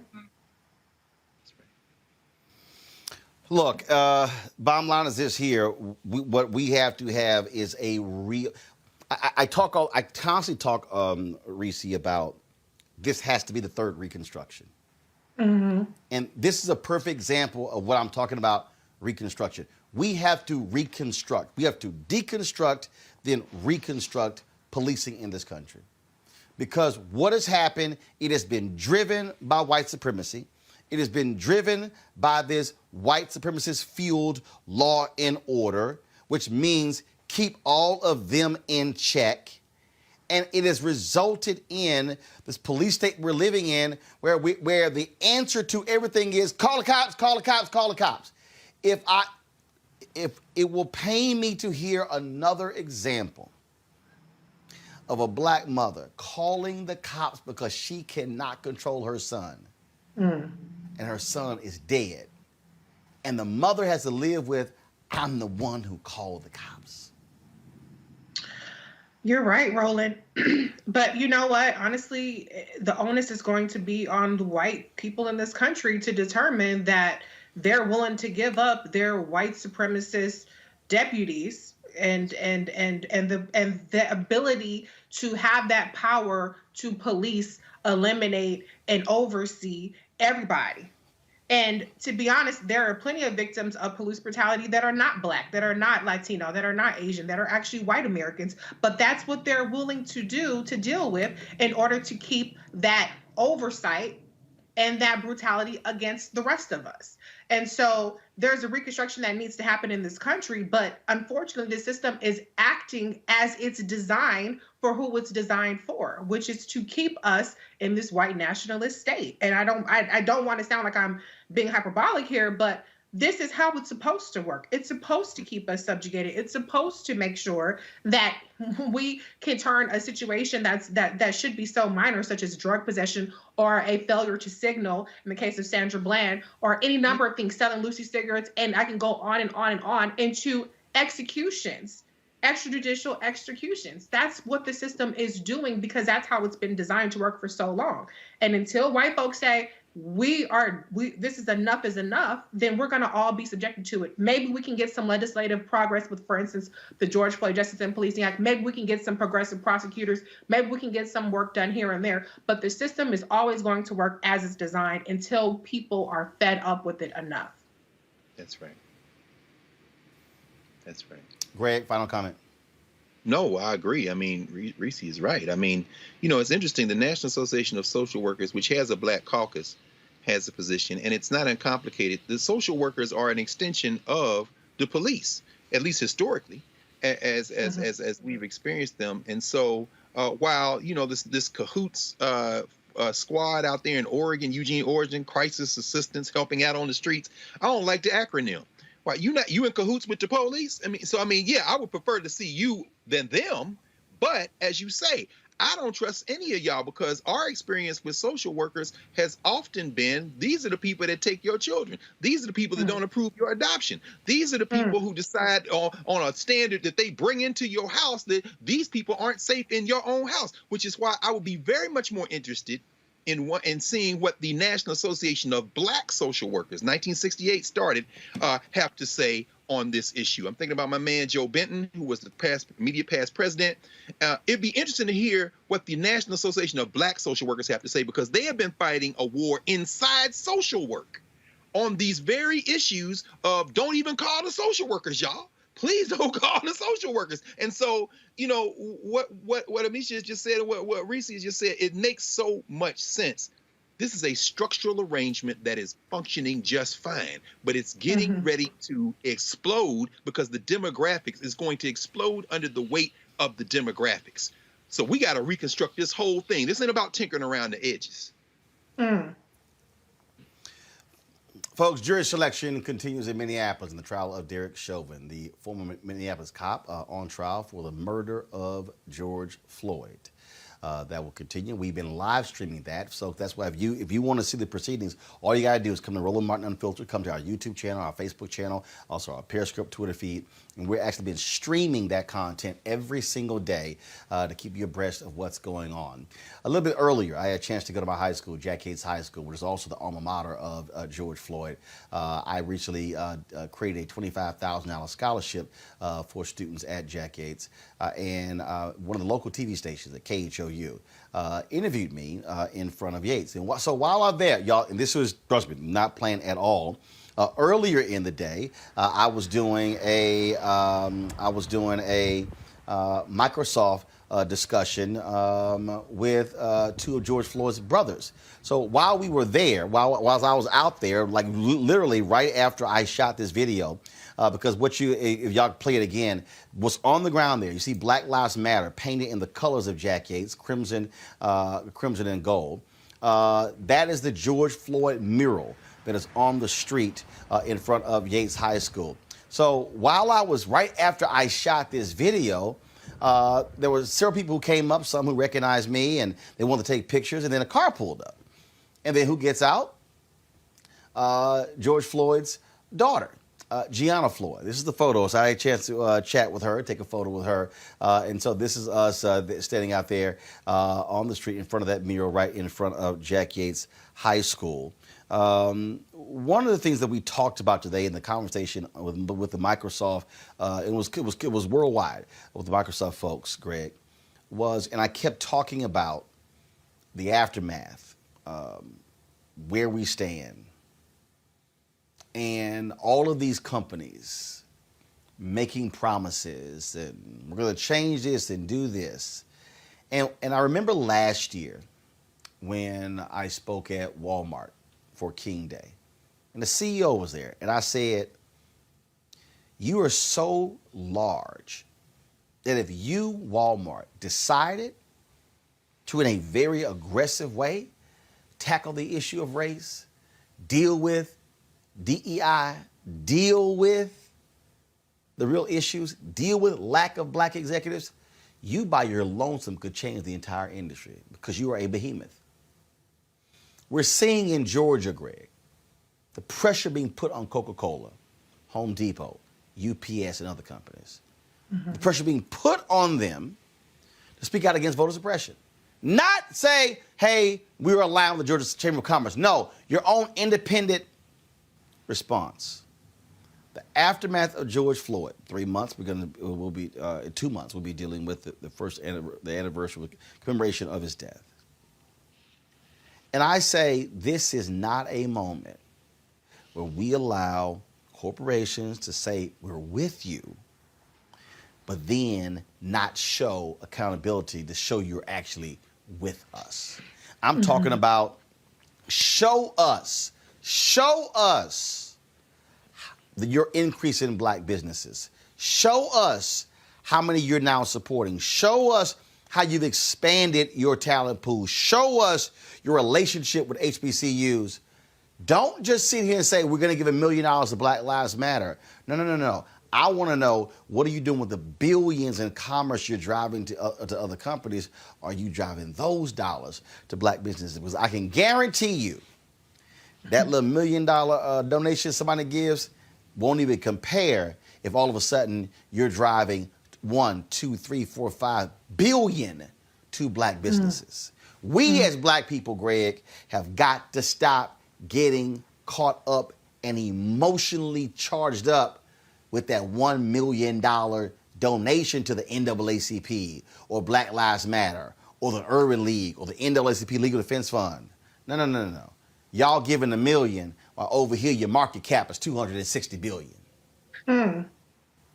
Look, bottom line is this here. What we have to have is a real... I constantly talk, Reese, about this has to be the third Reconstruction. Mm-hmm. And this is a perfect example of what I'm talking about, Reconstruction. we have to reconstruct. We have to deconstruct, then reconstruct policing in this country. Because what has happened, it has been driven by white supremacy. It has been driven by this white supremacist-fueled law and order, which means keep all of them in check. And it has resulted in this police state we're living in where the answer to everything is call the cops, call the cops, call the cops. If it will pain me to hear another example of a black mother calling the cops because she cannot control her son. And her son is dead. And the mother has to live with, I'm the one who called the cops. You're right, Roland. But you know what? Honestly, the onus is going to be on the white people in this country to determine that they're willing to give up their white supremacist deputies and the ability to have that power to police, eliminate, and oversee everybody. And to be honest, there are plenty of victims of police brutality that are not black, that are not Latino, that are not Asian, that are actually white Americans. But that's what they're willing to do to deal with in order to keep that oversight and that brutality against the rest of us. And so there's a reconstruction that needs to happen in this country, but unfortunately the system is acting as it's designed for who it's designed for, which is to keep us in this white nationalist state. And I don't want to sound like I'm being hyperbolic here, but this is how it's supposed to work. It's supposed to keep us subjugated. It's supposed to make sure that we can turn a situation that should be so minor, such as drug possession or a failure to signal, in the case of Sandra Bland, or any number of things, selling Lucy cigarettes, and I can go on and on and on, into executions, extrajudicial executions. That's what the system is doing because that's how it's been designed to work for so long. And until white folks say, this is enough, then we're going to all be subjected to it. Maybe we can get some legislative progress with, for instance, the George Floyd Justice and Policing Act. Maybe we can get some progressive prosecutors. Maybe we can get some work done here and there. But the system is always going to work as it's designed until people are fed up with it enough. That's right. That's right. Greg, final comment. No, I agree. I mean, Reese is right. I mean, it's interesting. The National Association of Social Workers, which has a black caucus, has a position, and it's not uncomplicated. The social workers are an extension of the police, at least historically, as we've experienced them. And so, while this cahoots squad out there in Oregon, Eugene, Oregon, crisis assistance, helping out on the streets, I don't like the acronym. Why you in cahoots with the police? Yeah, I would prefer to see you than them. But as you say, I don't trust any of y'all because our experience with social workers has often been, these are the people that take your children. These are the people that don't approve your adoption. These are the people who decide on a standard that they bring into your house that these people aren't safe in your own house, which is why I would be very much more interested in seeing what the National Association of Black Social Workers, 1968 started, have to say on this issue. I'm thinking about my man Joe Benton, who was the immediate past president. It'd be interesting to hear what the National Association of Black Social Workers have to say, because they have been fighting a war inside social work on these very issues of don't even call the social workers, y'all. Please don't call the social workers. And so, what Amisha just said and what Reese just said, it makes so much sense. This is a structural arrangement that is functioning just fine, but it's getting ready to explode because the demographics is going to explode under the weight of the demographics. So we got to reconstruct this whole thing. This ain't about tinkering around the edges. Folks, jury selection continues in Minneapolis in the trial of Derek Chauvin, the former Minneapolis cop on trial for the murder of George Floyd. That will continue. We've been live streaming that, so that's why if you want to see the proceedings, all you got to do is come to Roland Martin Unfiltered, come to our YouTube channel, our Facebook channel, also our Periscope Twitter feed, and we're actually been streaming that content every single day to keep you abreast of what's going on. A little bit earlier, I had a chance to go to my high school, Jack Yates High School, which is also the alma mater of George Floyd. I recently created a $25,000 scholarship for students at Jack Yates, and one of the local TV stations at KHOU interviewed me in front of Yates. And so while I'm there, y'all, and this was, trust me, not planned at all, Earlier in the day, I was doing a Microsoft discussion with two of George Floyd's brothers. So while we were there, while I was out there, like literally right after I shot this video, because if y'all play it again, what's on the ground there, you see Black Lives Matter painted in the colors of Jack Yates, crimson and gold. That is the George Floyd mural that is on the street in front of Yates High School. So while I was right after I shot this video, there were several people who came up, some who recognized me, and they wanted to take pictures, and then a car pulled up. And then who gets out? George Floyd's daughter, Gianna Floyd. This is the photo. So I had a chance to chat with her, take a photo with her. And so this is us standing out there on the street in front of that mural right in front of Jack Yates High School. One of the things that we talked about today in the conversation with the Microsoft, it was worldwide with the Microsoft folks, Greg, and I kept talking about the aftermath, where we stand, and all of these companies making promises and we're going to change this and do this. And I remember last year when I spoke at Walmart for King Day, and the CEO was there, and I said, you are so large that if you, Walmart, decided to, in a very aggressive way, tackle the issue of race, deal with DEI, deal with the real issues, deal with lack of black executives, you by your lonesome could change the entire industry because you are a behemoth. We're seeing in Georgia, Greg, the pressure being put on Coca-Cola, Home Depot, UPS, and other companies. The pressure being put on them to speak out against voter suppression. Not say, hey, we're allowing the Georgia Chamber of Commerce. No, your own independent response. The aftermath of George Floyd, 3 months, in 2 months, we'll be dealing with the anniversary commemoration of his death. And I say this is not a moment where we allow corporations to say we're with you, but then not show accountability to show you're actually with us. I'm talking about show us your increase in black businesses. Show us how many you're now supporting. Show us how you've expanded your talent pool. Show us your relationship with HBCUs. Don't just sit here and say, we're going to give $1 million to Black Lives Matter. No. I want to know, what are you doing with the billions in commerce you're driving to other companies? Are you driving those dollars to black businesses? Because I can guarantee you that little $1 million donation somebody gives won't even compare if all of a sudden you're driving 1, 2, 3, 4, 5 billion to black businesses. We as black people, Greg, have got to stop getting caught up and emotionally charged up with that $1 million donation to the NAACP or Black Lives Matter or the Urban League or the NAACP Legal Defense Fund. No. Y'all giving $1 million while over here your market cap is $260 billion.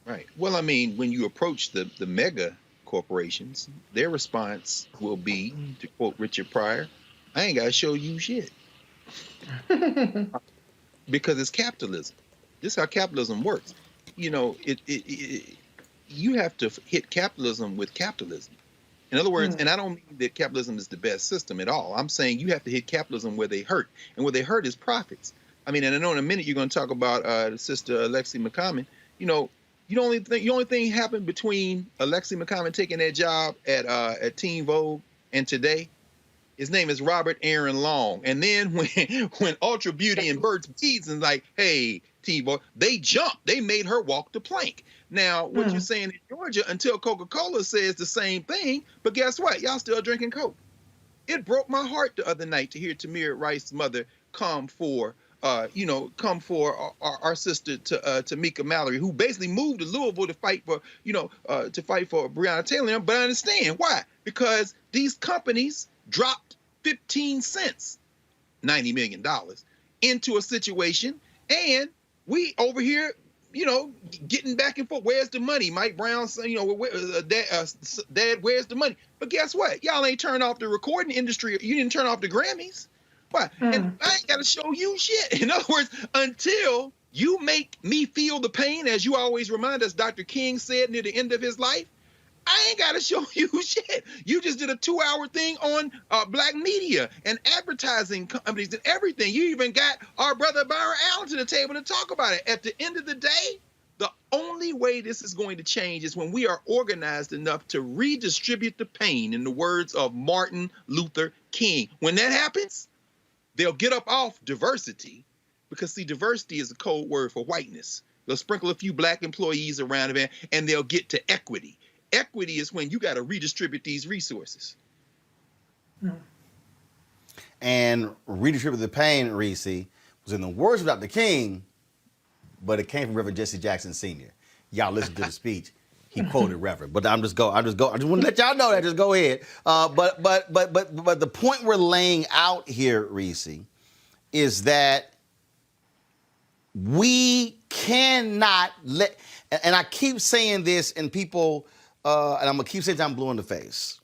Right. Well, I mean, when you approach the mega corporations, their response will be, to quote Richard Pryor, I ain't got to show you shit. Because it's capitalism. This is how capitalism works. You know, you have to hit capitalism with capitalism. In other words, and I don't mean that capitalism is the best system at all. I'm saying you have to hit capitalism where they hurt. And where they hurt is profits. I mean, and I know in a minute you're going to talk about the sister Alexi McCommon. You know, the only thing happened between Alexi McCommon taking that job at Teen Vogue and today, his name is Robert Aaron Long. And then when Ultra Beauty and Burt's Beads and like, hey, Teen Vogue, they jumped. They made her walk the plank. Now, what you're saying in Georgia, until Coca-Cola says the same thing, but guess what? Y'all still drinking Coke. It broke my heart the other night to hear Tamir Rice's mother come for our sister Tamika Mallory, who basically moved to Louisville to fight for Breonna Taylor. But I understand why, because these companies dropped 15 cents, $90 million, into a situation, And we over here, getting back and forth. Where's the money? Mike Brown, Dad, where's the money? But guess what? Y'all ain't turned off the recording industry. You didn't turn off the Grammys. Why? And I ain't got to show you shit. In other words, until you make me feel the pain, as you always remind us, Dr. King said near the end of his life, I ain't got to show you shit. You just did a 2-hour thing on black media and advertising companies and everything. You even got our brother Byron Allen to the table to talk about it. At the end of the day, the only way this is going to change is when we are organized enough to redistribute the pain, in the words of Martin Luther King. When that happens, they'll get up off diversity, because, see, diversity is a code word for whiteness. They'll sprinkle a few black employees around it, and they'll get to equity. Equity is when you got to redistribute these resources. And redistribute the pain, Reese, was in the words of Dr. King, but it came from Reverend Jesse Jackson Sr. Y'all listen to the speech. He quoted Reverend, but I just want to let y'all know that. Just go ahead. But the point we're laying out here, Reese, is that we cannot let, and I keep saying this, and people, and I'm going to keep saying I'm blue in the face.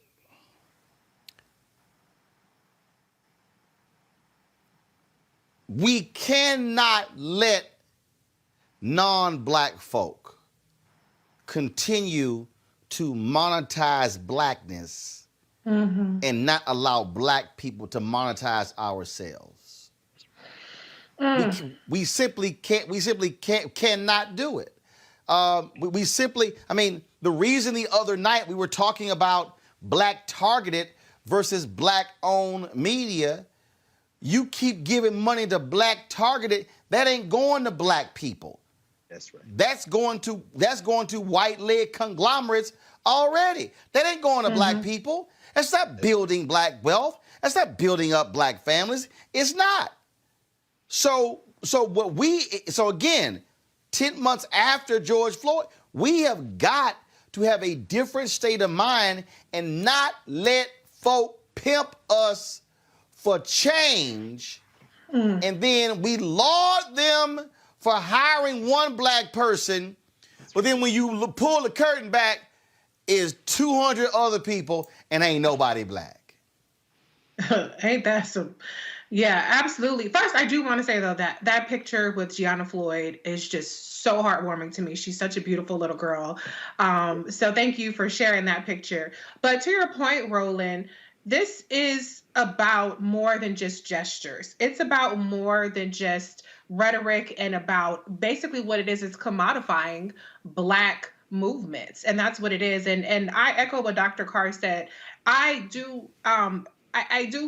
We cannot let non-black folk continue to monetize blackness and not allow black people to monetize ourselves. We simply cannot do it. We simply, the reason the other night we were talking about black targeted versus black owned media, you keep giving money to black targeted, that ain't going to black people. That's right. That's going to white-led conglomerates already. That ain't going to black people. That's not building black wealth. That's not building up black families. It's not. So again, 10 months after George Floyd, we have got to have a different state of mind and not let folk pimp us for change. And then we laud them for hiring one black person, but then when you pull the curtain back, is 200 other people and ain't nobody black. Ain't that some? Yeah, absolutely. First, I do want to say, though, that picture with Gianna Floyd is just so heartwarming to me. She's such a beautiful little girl. So thank you for sharing that picture. But to your point, Roland, this is about more than just gestures. It's about more than just rhetoric, and about basically what it is commodifying black movements. And that's what it is. And I echo what Dr. Carr said. I do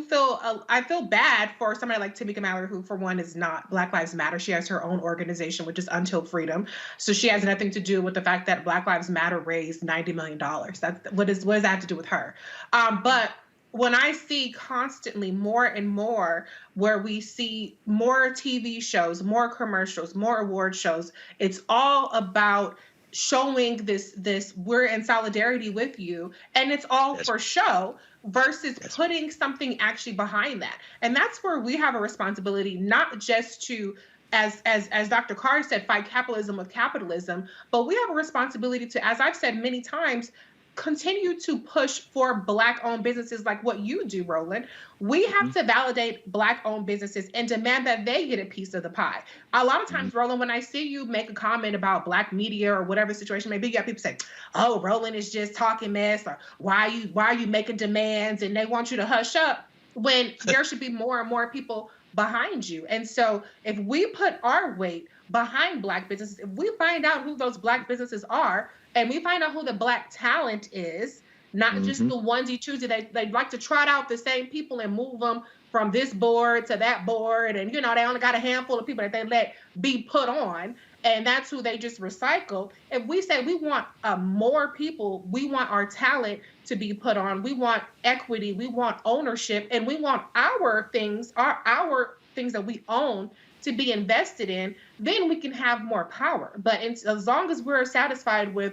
feel bad for somebody like Tamika Mallory, who for one is not Black Lives Matter. She has her own organization, which is Until Freedom. So she has nothing to do with the fact that Black Lives Matter raised $90 million. What does that have to do with her? But when I see constantly more and more where we see more TV shows, more commercials, more award shows, it's all about showing this we're in solidarity with you, and it's all for show versus putting something actually behind that. And that's where we have a responsibility, not just to, as Dr. Carr said, fight capitalism with capitalism, but we have a responsibility to, as I've said many times, continue to push for Black-owned businesses like what you do, Roland. We have to validate Black-owned businesses and demand that they get a piece of the pie. A lot of times, Roland, when I see you make a comment about Black media or whatever the situation may be, you got people say, "Oh, Roland is just talking mess," or why are you making demands, and they want you to hush up, when there should be more and more people behind you. And so if we put our weight behind Black businesses, if we find out who those Black businesses are, and we find out who the Black talent is, not just the onesie twosie, they like to trot out the same people and move them from this board to that board, and they only got a handful of people that they let be put on, and that's who they just recycle. If we say we want more people, we want our talent to be put on, we want equity, we want ownership, and we want our things that we own to be invested in, then we can have more power. But as long as we're satisfied with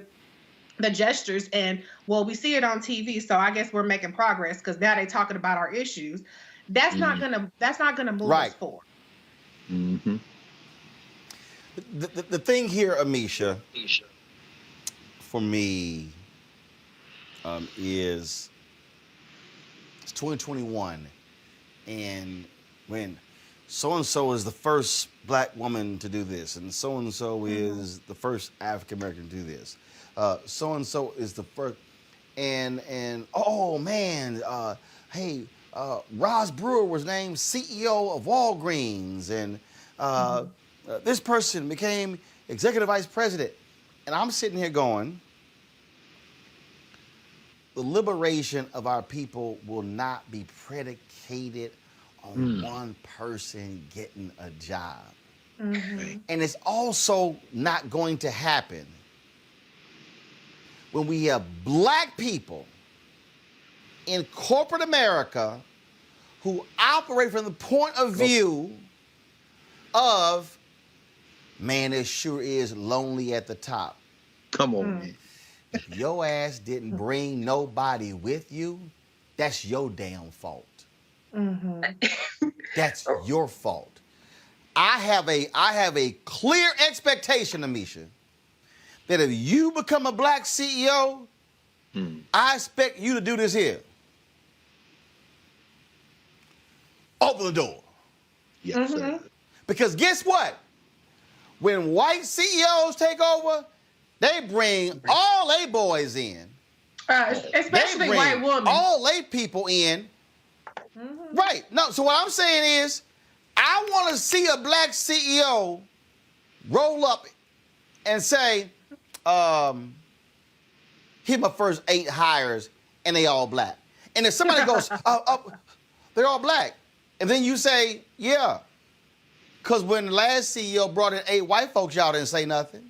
the gestures and, well, we see it on TV, so I guess we're making progress because now they're talking about our issues, that's not gonna move us forward. The thing here, Amisha, for me, is it's 2021, and when so-and-so is the first black woman to do this, and so-and-so is the first African-American to do this, so-and-so is the first, and oh man, hey, Ross Brewer was named CEO of Walgreens, and this person became executive vice president. And I'm sitting here going, the liberation of our people will not be predicated on one person getting a job. And it's also not going to happen when we have black people in corporate America who operate from the point of view of, man, it sure is lonely at the top. Come on, man. If your ass didn't bring nobody with you, that's your damn fault. That's your fault. I have a clear expectation, Amisha, that if you become a black CEO, I expect you to do this here. Open the door. Yes, sir. Because guess what? When white CEOs take over, they bring all they boys in. Especially white women. All they people in. Right. No, so what I'm saying is, I want to see a black CEO roll up and say, here my first 8 hires, and they all black. And if somebody goes, they're all black. And then you say, yeah. Because when the last CEO brought in 8 white folks, y'all didn't say nothing.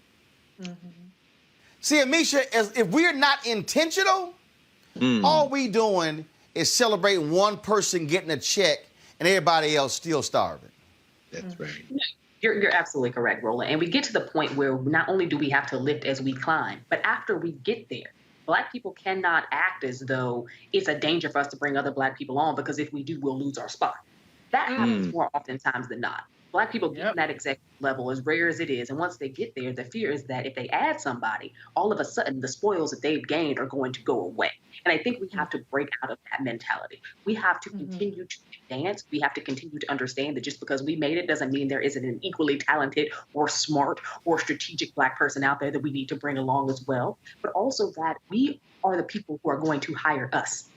See, Amisha, if we're not intentional, all we doing is celebrating one person getting a check and everybody else still starving. That's right. You're absolutely correct, Roland. And we get to the point where not only do we have to lift as we climb, but after we get there, Black people cannot act as though it's a danger for us to bring other Black people on, because if we do, we'll lose our spot. That happens more oftentimes than not. Black people get to that executive level, as rare as it is. And once they get there, the fear is that if they add somebody, all of a sudden the spoils that they've gained are going to go away. And I think we have to break out of that mentality. We have to continue to advance. We have to continue to understand that just because we made it doesn't mean there isn't an equally talented or smart or strategic Black person out there that we need to bring along as well. But also that we are the people who are going to hire us.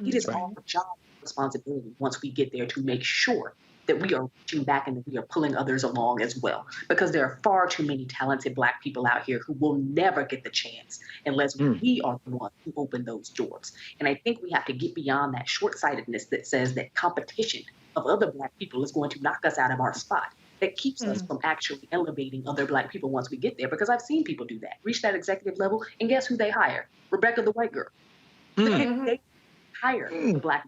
It is our job responsibility once we get there to make sure that we are reaching back and that we are pulling others along as well. Because there are far too many talented Black people out here who will never get the chance unless we are the ones who open those doors. And I think we have to get beyond that short-sightedness that says that competition of other Black people is going to knock us out of our spot. That keeps us from actually elevating other Black people once we get there. Because I've seen people do that, reach that executive level, and guess who they hire? Rebecca, the white girl. They hire the Black.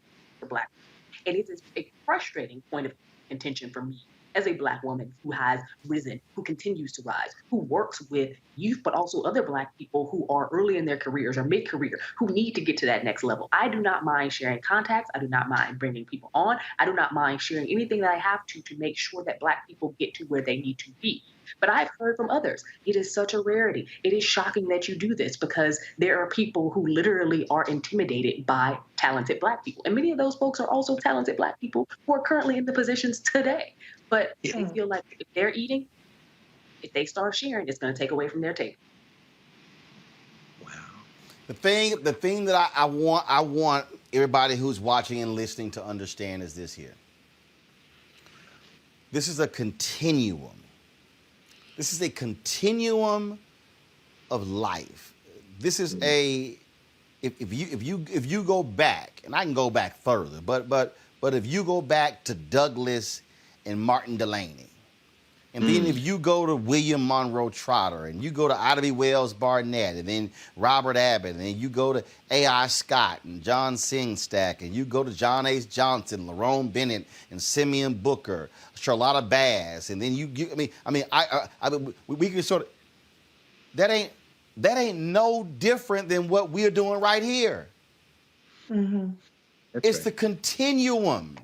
And it is a frustrating point of contention for me as a Black woman who has risen, who continues to rise, who works with youth, but also other Black people who are early in their careers or mid-career, who need to get to that next level. I do not mind sharing contacts. I do not mind bringing people on. I do not mind sharing anything that I have to make sure that Black people get to where they need to be. But I've heard from others, it is such a rarity. It is shocking that you do this because there are people who literally are intimidated by talented Black people. And many of those folks are also talented Black people who are currently in the positions today. But they feel like if they're eating, if they start sharing, it's going to take away from their table. Wow. The thing that I want everybody who's watching and listening to understand is this here. This is a continuum. This is a continuum of life. This is if you go back, and I can go back further, but if you go back to Douglas and Martin Delany, and then if you go to William Monroe Trotter, and you go to Ida B. Wells Barnett, and then Robert Abbott, and then you go to A.I. Scott and John Singstack, and you go to John H. Johnson, Lerone Bennett, and Simeon Booker, Charlotta Bass, and then we can sort of, that ain't no different than what we're doing right here. It's the continuum.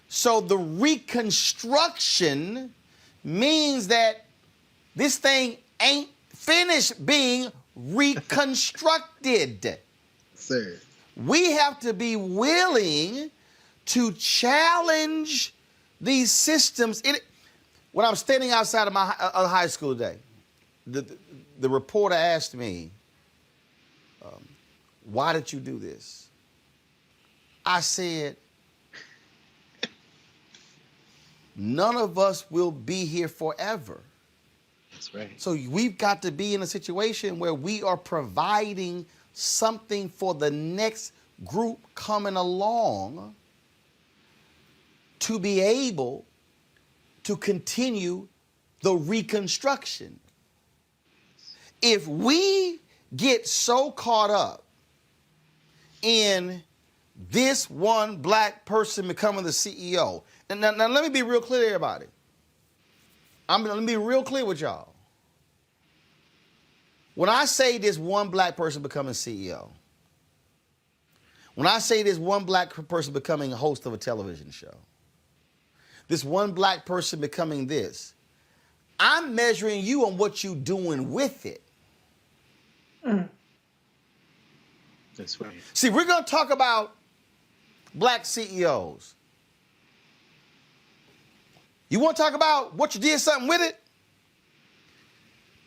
So the reconstruction means that This thing ain't finished being reconstructed. Sir. We have to be willing to challenge these systems. When I'm standing outside of my high school today, the reporter asked me, why did you do this? I said, none of us will be here forever. That's right. So we've got to be in a situation where we are providing something for the next group coming along to be able to continue the reconstruction. If we get so caught up in this one black person becoming the CEO, and now let me be real clear about it. Let me be real clear with y'all. When I say this one black person becoming CEO, when I say this one black person becoming a host of a television show, this one black person becoming this, I'm measuring you on what you're doing with it. That's right. See, we're going to talk about black CEOs. You want to talk about what you did something with it?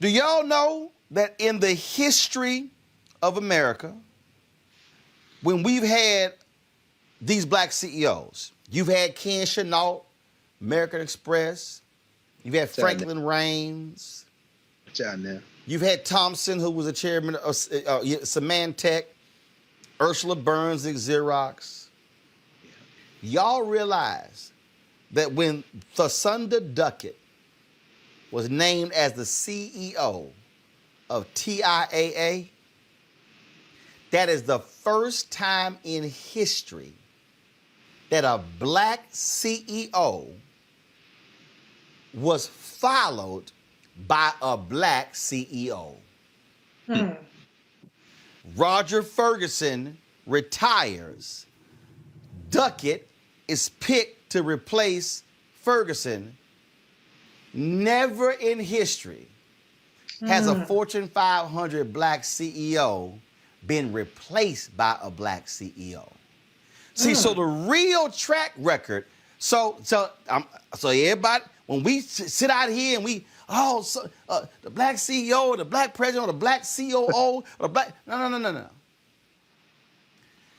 Do y'all know that in the history of America, when we've had these black CEOs, you've had Ken Chenault, American Express, you've had Franklin Raines, you've had Thompson, who was a chairman of Symantec, Ursula Burns at Xerox. Y'all realize that when Thasunda Duckett was named as the CEO of TIAA, that is the first time in history that a black CEO was followed by a black CEO. Roger Ferguson retires. Duckett is picked to replace Ferguson. Never in history has a Fortune 500 black CEO been replaced by a black CEO. See, so the real track record, so everybody, when we sit out here and we, the black CEO, the black president, or the black COO, or the black, no.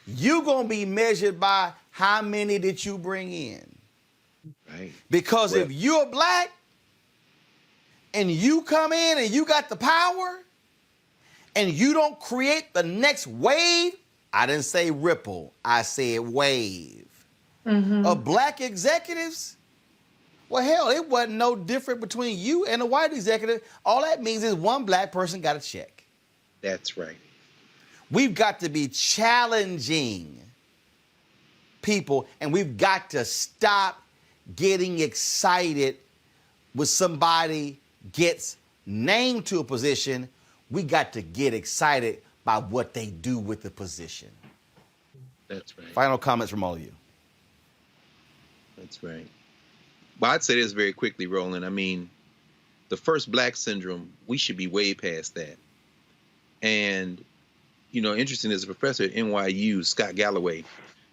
You're going to be measured by how many did you bring in. Right. Because if you're black and you come in and you got the power and you don't create the next wave, I didn't say ripple, I said wave, of black executives, well, hell, it wasn't no different between you and a white executive. All that means is one black person got a check. That's right. We've got to be challenging people, and we've got to stop getting excited when somebody gets named to a position. We got to get excited by what they do with the position. That's right. Final comments from all of you. That's right. Well, I'd say this very quickly, Roland. I mean, the first black syndrome, we should be way past that. And, you know, interesting, as a professor at NYU, Scott Galloway,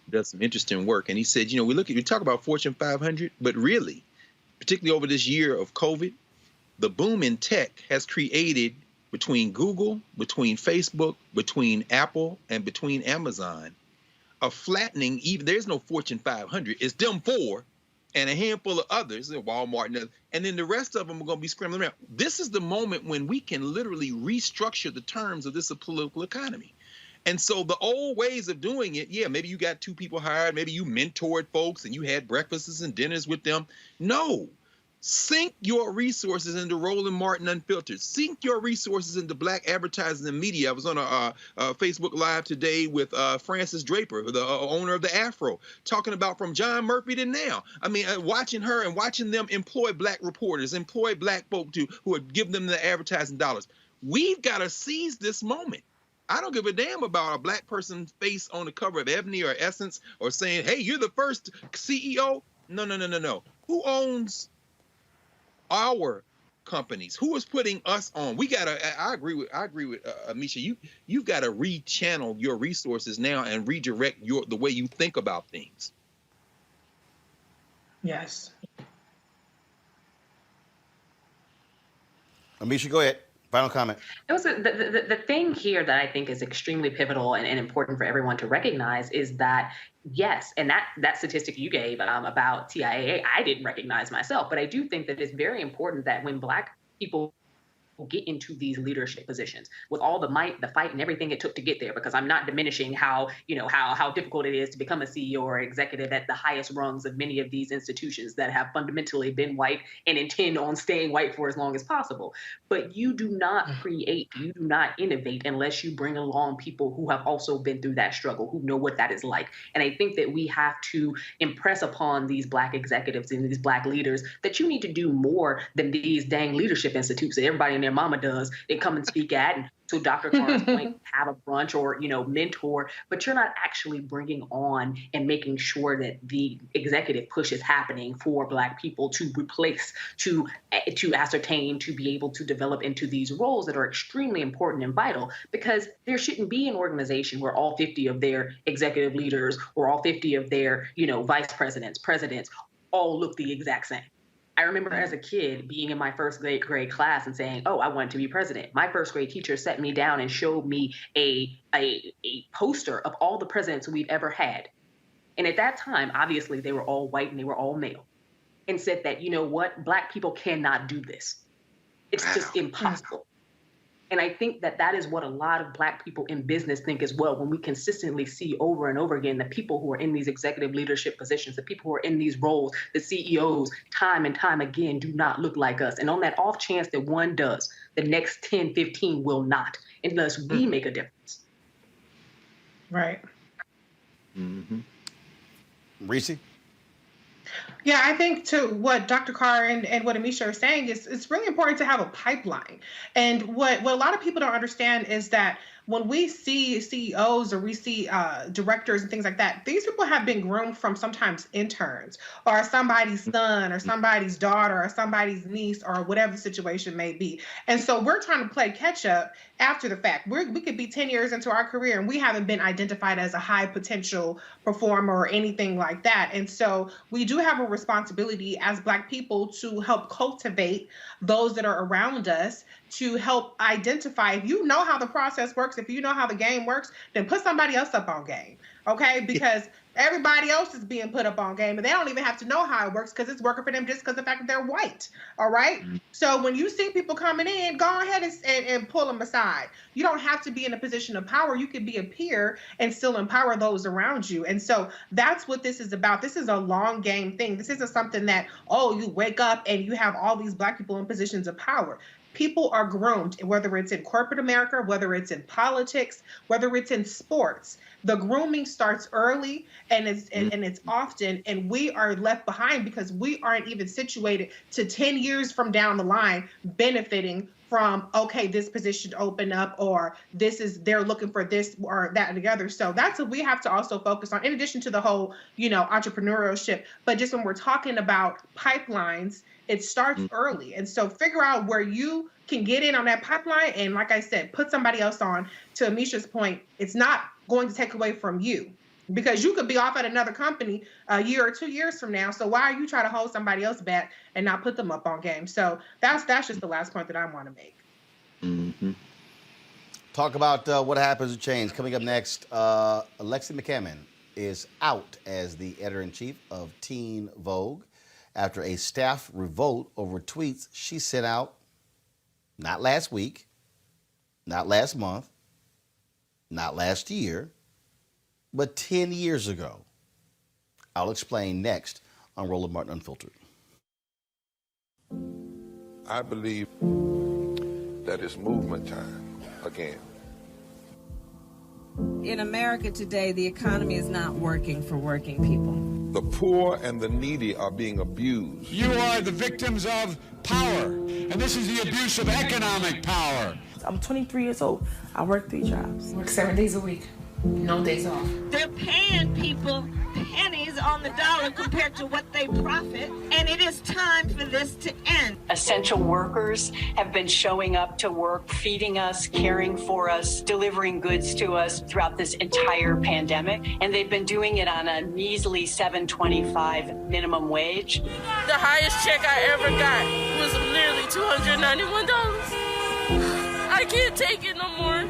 does some interesting work. And he said, you know, we talk about Fortune 500, but really, particularly over this year of COVID, the boom in tech has created, between Google, between Facebook, between Apple, and between Amazon, a flattening. Even there's no Fortune 500. It's them four and a handful of others, Walmart and others, and then the rest of them are going to be scrambling around. This is the moment when we can literally restructure the terms of this political economy. And so the old ways of doing it, yeah, maybe you got two people hired, maybe you mentored folks and you had breakfasts and dinners with them. No. Sink your resources into Roland Martin Unfiltered. Sink your resources into black advertising and media. I was on a Facebook Live today with Frances Draper, the owner of the Afro, talking about from John Murphy to now. I mean, watching her and watching them employ black reporters, employ black folk who would give them the advertising dollars. We've got to seize this moment. I don't give a damn about a black person's face on the cover of Ebony or Essence or saying, hey, you're the first CEO. No. Who owns our companies? Who is putting us on? We gotta. I agree with Amisha. You've got to rechannel your resources now and redirect the way you think about things. Yes. Amisha, go ahead. Final comment. It was the thing here that I think is extremely pivotal and important for everyone to recognize is that, yes, and that statistic you gave about TIAA, I didn't recognize myself, but I do think that it's very important that when Black people get into these leadership positions with all the might, the fight, and everything it took to get there, because I'm not diminishing how difficult it is to become a CEO or executive at the highest rungs of many of these institutions that have fundamentally been white and intend on staying white for as long as possible. But you do not create, you do not innovate unless you bring along people who have also been through that struggle, who know what that is like. And I think that we have to impress upon these Black executives and these Black leaders that you need to do more than these dang leadership institutes that everybody in their mama does and come and speak at. And to Dr. Carr's point, have a brunch or, mentor, but you're not actually bringing on and making sure that the executive push is happening for Black people to replace, to ascertain, to be able to develop into these roles that are extremely important and vital, because there shouldn't be an organization where all 50 of their executive leaders or all 50 of their, vice presidents, presidents all look the exact same. I remember as a kid being in my first grade class and saying, oh, I wanted to be president. My first grade teacher sat me down and showed me a poster of all the presidents we've ever had. And at that time, obviously, they were all white and they were all male, and said that, you know what, Black people cannot do this. It's just impossible. And I think that that is what a lot of Black people in business think as well, when we consistently see over and over again the people who are in these executive leadership positions, the people who are in these roles, the CEOs, time and time again, do not look like us. And on that off chance that one does, the next 10, 15 will not, unless we make a difference. Right. Mm-hmm. Reese? Yeah, I think to what Dr. Carr and what Amisha are saying is it's really important to have a pipeline. And what a lot of people don't understand is that when we see CEOs or we see directors and things like that, these people have been groomed from sometimes interns or somebody's son or somebody's daughter or somebody's niece or whatever the situation may be. And so we're trying to play catch up after the fact. We could be 10 years into our career and we haven't been identified as a high potential performer or anything like that. And so we do have a responsibility as Black people to help cultivate those that are around us, to help identify. If you know how the process works, if you know how the game works, then put somebody else up on game, okay? Because everybody else is being put up on game and they don't even have to know how it works because it's working for them just because of the fact that they're white, all right? So when you see people coming in, go ahead and pull them aside. You don't have to be in a position of power. You can be a peer and still empower those around you. And so that's what this is about. This is a long game thing. This isn't something that, oh, you wake up and you have all these Black people in positions of power. People are groomed, whether it's in corporate America, whether it's in politics, whether it's in sports. The grooming starts early and it's often, and we are left behind because we aren't even situated to 10 years from down the line benefiting from, okay, this position open up, or they're looking for this or that and the other. So that's what we have to also focus on, in addition to the whole, entrepreneurship. But just when we're talking about pipelines, it starts early. And so figure out where you can get in on that pipeline. And like I said, put somebody else on. To Amisha's point, it's not going to take away from you, because you could be off at another company a year or 2 years from now. So why are you trying to hold somebody else back and not put them up on game? So that's just the last point that I want to make. Mm-hmm. Talk about what happens to change. Coming up next, Alexi McCammon is out as the editor-in-chief of Teen Vogue after a staff revolt over tweets she sent out not last week, not last month, not last year, but 10 years ago. I'll explain next on Roland Martin Unfiltered. I believe that it's movement time again. In America today, the economy is not working for working people. The poor and the needy are being abused. You are the victims of power, and this is the abuse of economic power. I'm 23 years old. I work 3 jobs. Work 7 days a week, no days off. They're paying people pennies on the dollar compared to what they profit, and it is time for this to end. Essential workers have been showing up to work, feeding us, caring for us, delivering goods to us throughout this entire pandemic, and they've been doing it on a measly $7.25 minimum wage. The highest check I ever got was nearly $291. I can't take it no more.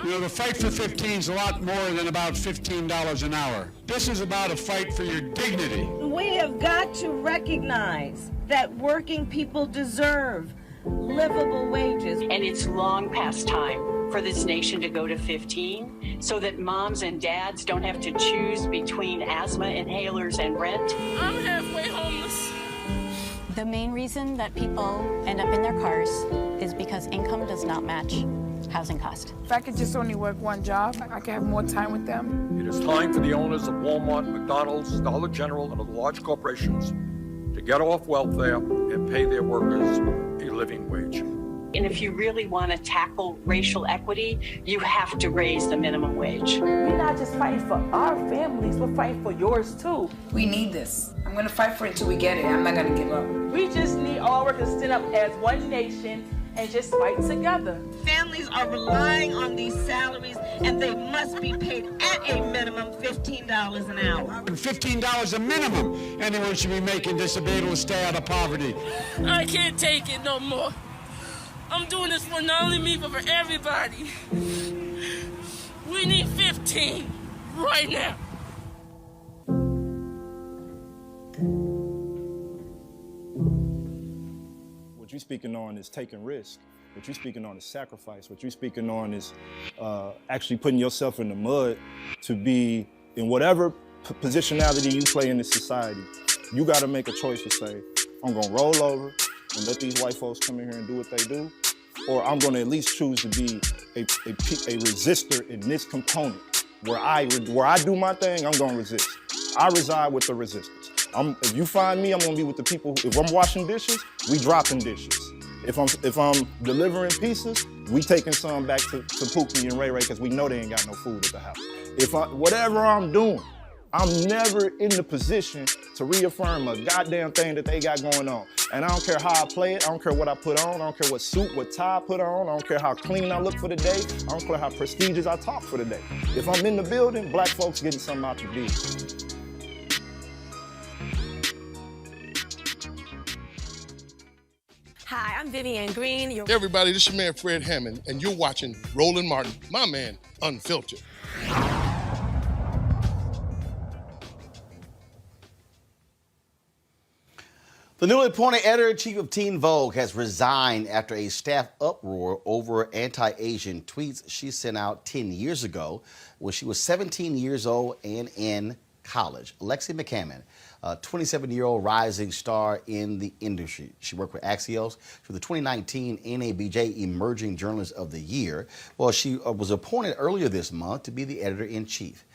You know, the fight for 15 is a lot more than about $15 an hour. This is about a fight for your dignity. We have got to recognize that working people deserve livable wages. And it's long past time for this nation to go to 15 so that moms and dads don't have to choose between asthma inhalers and rent. I'm halfway homeless. The main reason that people end up in their cars is because income does not match housing cost. If I could just only work one job, I could have more time with them. It is time for the owners of Walmart, McDonald's, Dollar General, and other large corporations to get off welfare and pay their workers a living wage. And if you really want to tackle racial equity, you have to raise the minimum wage. We're not just fighting for our families, we're fighting for yours too. We need this. I'm going to fight for it until we get it. I'm not going to give up. We just need all workers to stand up as one nation and just fight together. Families are relying on these salaries, and they must be paid at a minimum $15 an hour. $15 a minimum. Anyone should be making this to be able to stay out of poverty. I can't take it no more. I'm doing this for not only me, but for everybody. We need 15 right now. What you're speaking on is taking risk. What you're speaking on is sacrifice. What you're speaking on is actually putting yourself in the mud to be in whatever positionality you play in this society. You got to make a choice to say, I'm going to roll over and let these white folks come in here and do what they do, or I'm going to at least choose to be a resistor in this component. Where I do my thing, I'm going to resist. I reside with the resistors. If you find me, I'm going to be with the people. If I'm washing dishes, we dropping dishes. If I'm delivering pieces, we taking some back to Pookie and Ray Ray because we know they ain't got no food at the house. Whatever I'm doing, I'm never in the position to reaffirm a goddamn thing that they got going on. And I don't care how I play it, I don't care what I put on, I don't care what suit, what tie I put on, I don't care how clean I look for the day, I don't care how prestigious I talk for the day. If I'm in the building, black folks getting something out the deal. Hi, I'm Vivian Green. Hey everybody, this is your man Fred Hammond, and you're watching Roland Martin, my man, Unfiltered. The newly appointed editor-in-chief of Teen Vogue has resigned after a staff uproar over anti-Asian tweets she sent out 10 years ago when she was 17 years old and in college. Alexi McCammon, a 27-year-old rising star in the industry. She worked with Axios for the 2019 NABJ Emerging Journalist of the Year. Well, she was appointed earlier this month to be the editor-in-chief.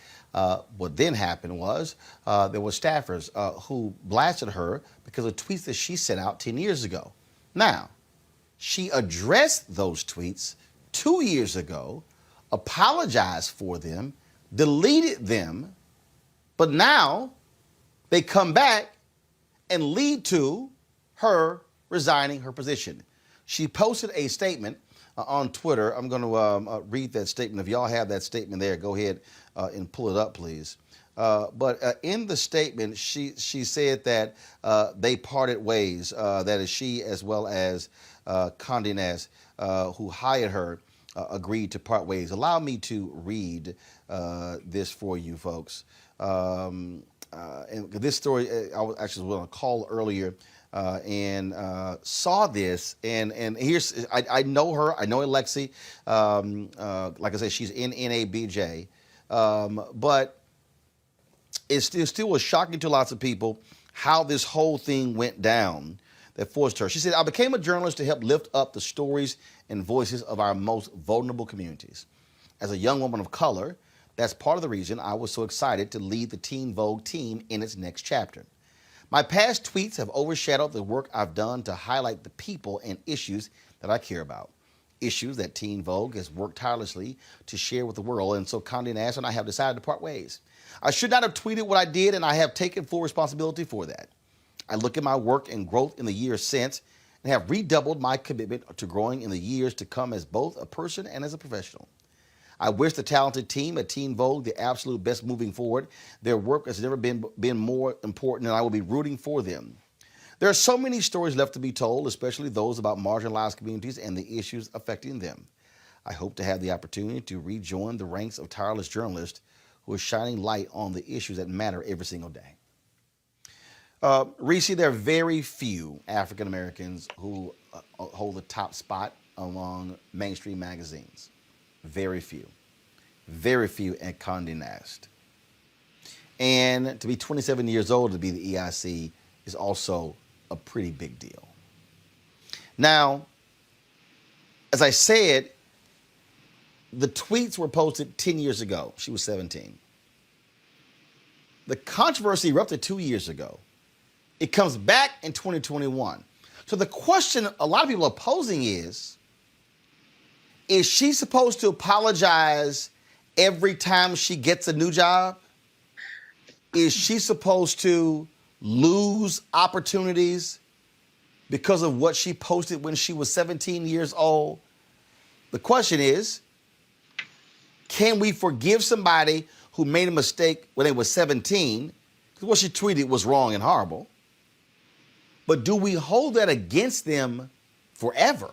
What then happened was there were staffers who blasted her because of tweets that she sent out 10 years ago. Now, she addressed those tweets 2 years ago, apologized for them, deleted them, but now they come back and lead to her resigning her position. She posted a statement on Twitter. I'm going to read that statement. If y'all have that statement there, go ahead and pull it up, please. But in the statement, she said that they parted ways. That is, she as well as Condé Nast, who hired her, agreed to part ways. Allow me to read this for you, folks. And this story, I was actually on a call earlier and saw this, and here's, I know her, I know Alexi, like I said, she's in NABJ, but it still was shocking to lots of people how this whole thing went down that forced her. She said, I became a journalist to help lift up the stories and voices of our most vulnerable communities. As a young woman of color, that's part of the reason I was so excited to lead the Teen Vogue team in its next chapter. My past tweets have overshadowed the work I've done to highlight the people and issues that I care about. issues that Teen Vogue has worked tirelessly to share with the world. And so Condé Nast and I have decided to part ways. I should not have tweeted what I did, and I have taken full responsibility for that. I look at my work and growth in the years since and have redoubled my commitment to growing in the years to come as both a person and as a professional. I wish the talented team at Teen Vogue the absolute best moving forward. Their work has never been more important, and I will be rooting for them. There are so many stories left to be told, especially those about marginalized communities and the issues affecting them. I hope to have the opportunity to rejoin the ranks of tireless journalists who are shining light on the issues that matter every single day. Reese, there are very few African Americans who hold the top spot among mainstream magazines. Very few. Very few at Condé Nast. And to be 27 years old to be the EIC is also a pretty big deal. Now, as I said, the tweets were posted 10 years ago. She was 17. The controversy erupted 2 years ago. It comes back in 2021. So the question a lot of people are posing is she supposed to apologize every time she gets a new job? Is she supposed to lose opportunities because of what she posted when she was 17 years old? The question is, can we forgive somebody who made a mistake when they were 17? Because what she tweeted was wrong and horrible. But do we hold that against them forever?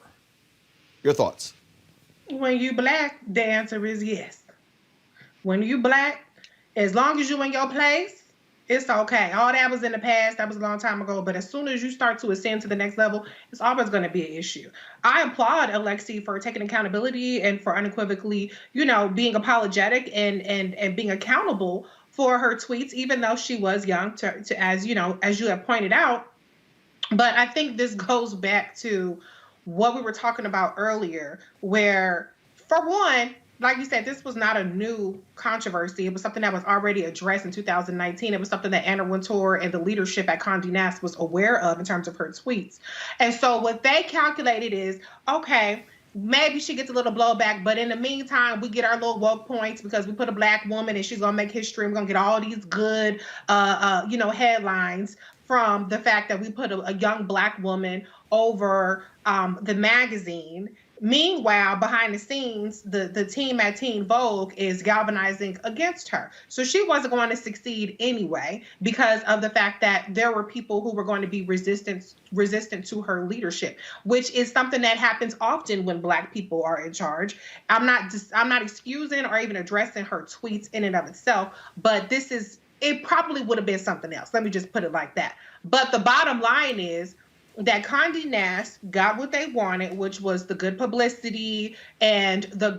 Your thoughts? When you black, the answer is yes. When you black, as long as you in your place, it's okay. All that was in the past. That was a long time ago. But as soon as you start to ascend to the next level, it's always going to be an issue. I applaud Alexi for taking accountability and for unequivocally, being apologetic and being accountable for her tweets, even though she was young, to as you have pointed out. But I think this goes back to what we were talking about earlier, where, for one, like you said, this was not a new controversy. It was something that was already addressed in 2019. It was something that Anna Wintour and the leadership at Condé Nast was aware of in terms of her tweets. And so what they calculated is, okay, maybe she gets a little blowback, but in the meantime, we get our little woke points because we put a black woman and she's going to make history. We're going to get all these good, headlines from the fact that we put a young black woman over the magazine. Meanwhile, behind the scenes, the team at Teen Vogue is galvanizing against her. So she wasn't going to succeed anyway because of the fact that there were people who were going to be resistant to her leadership, which is something that happens often when black people are in charge. I'm not excusing or even addressing her tweets in and of itself, but it probably would have been something else. Let me just put it like that. But the bottom line is that Condé Nast got what they wanted, which was the good publicity and the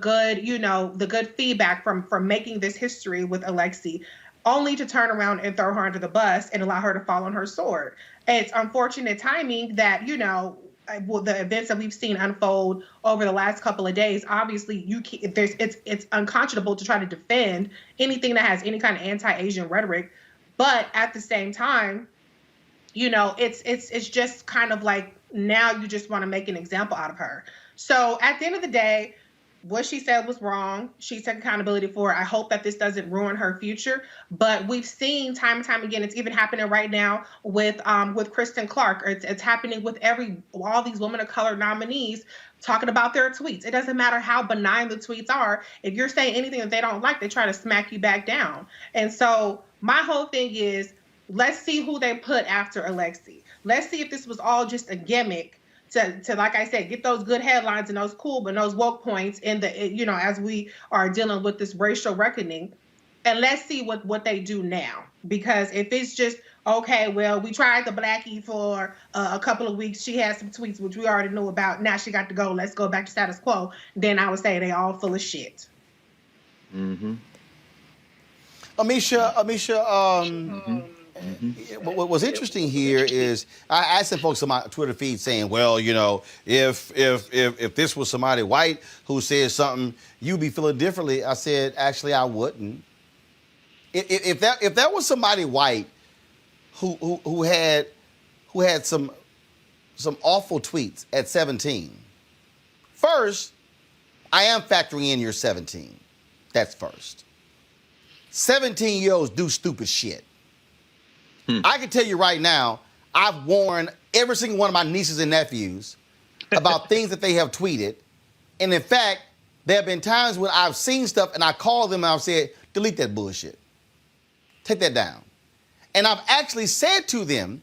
good feedback from making this history with Alexi, only to turn around and throw her under the bus and allow her to fall on her sword. It's unfortunate timing that, the events that we've seen unfold over the last couple of days. Obviously, it's unconscionable to try to defend anything that has any kind of anti-Asian rhetoric, but at the same time, it's just kind of like now you just want to make an example out of her. So at the end of the day, what she said was wrong. She took accountability for it. I hope that this doesn't ruin her future. But we've seen time and time again, it's even happening right now with Kristen Clark. It's happening with all these women of color nominees talking about their tweets. It doesn't matter how benign the tweets are. If you're saying anything that they don't like, they try to smack you back down. And so my whole thing is, let's see who they put after Alexi. Let's see if this was all just a gimmick to like I said, get those good headlines and those cool and those woke points in as we are dealing with this racial reckoning. And let's see what they do now. Because if it's just, okay, well, we tried the Blackie for a couple of weeks. She had some tweets, which we already knew about. Now she got to go. Let's go back to status quo. Then I would say they all full of shit. Mm-hmm. Amisha, what was interesting here is I asked some folks on my Twitter feed saying, well, if this was somebody white who said something, you'd be feeling differently. I said, actually, I wouldn't. If that was somebody white who had some awful tweets at 17, first, I am factoring in you're 17. That's first. 17-year-olds do stupid shit. I can tell you right now, I've warned every single one of my nieces and nephews about things that they have tweeted. And in fact, there have been times when I've seen stuff and I called them and I've said, delete that bullshit. Take that down. And I've actually said to them,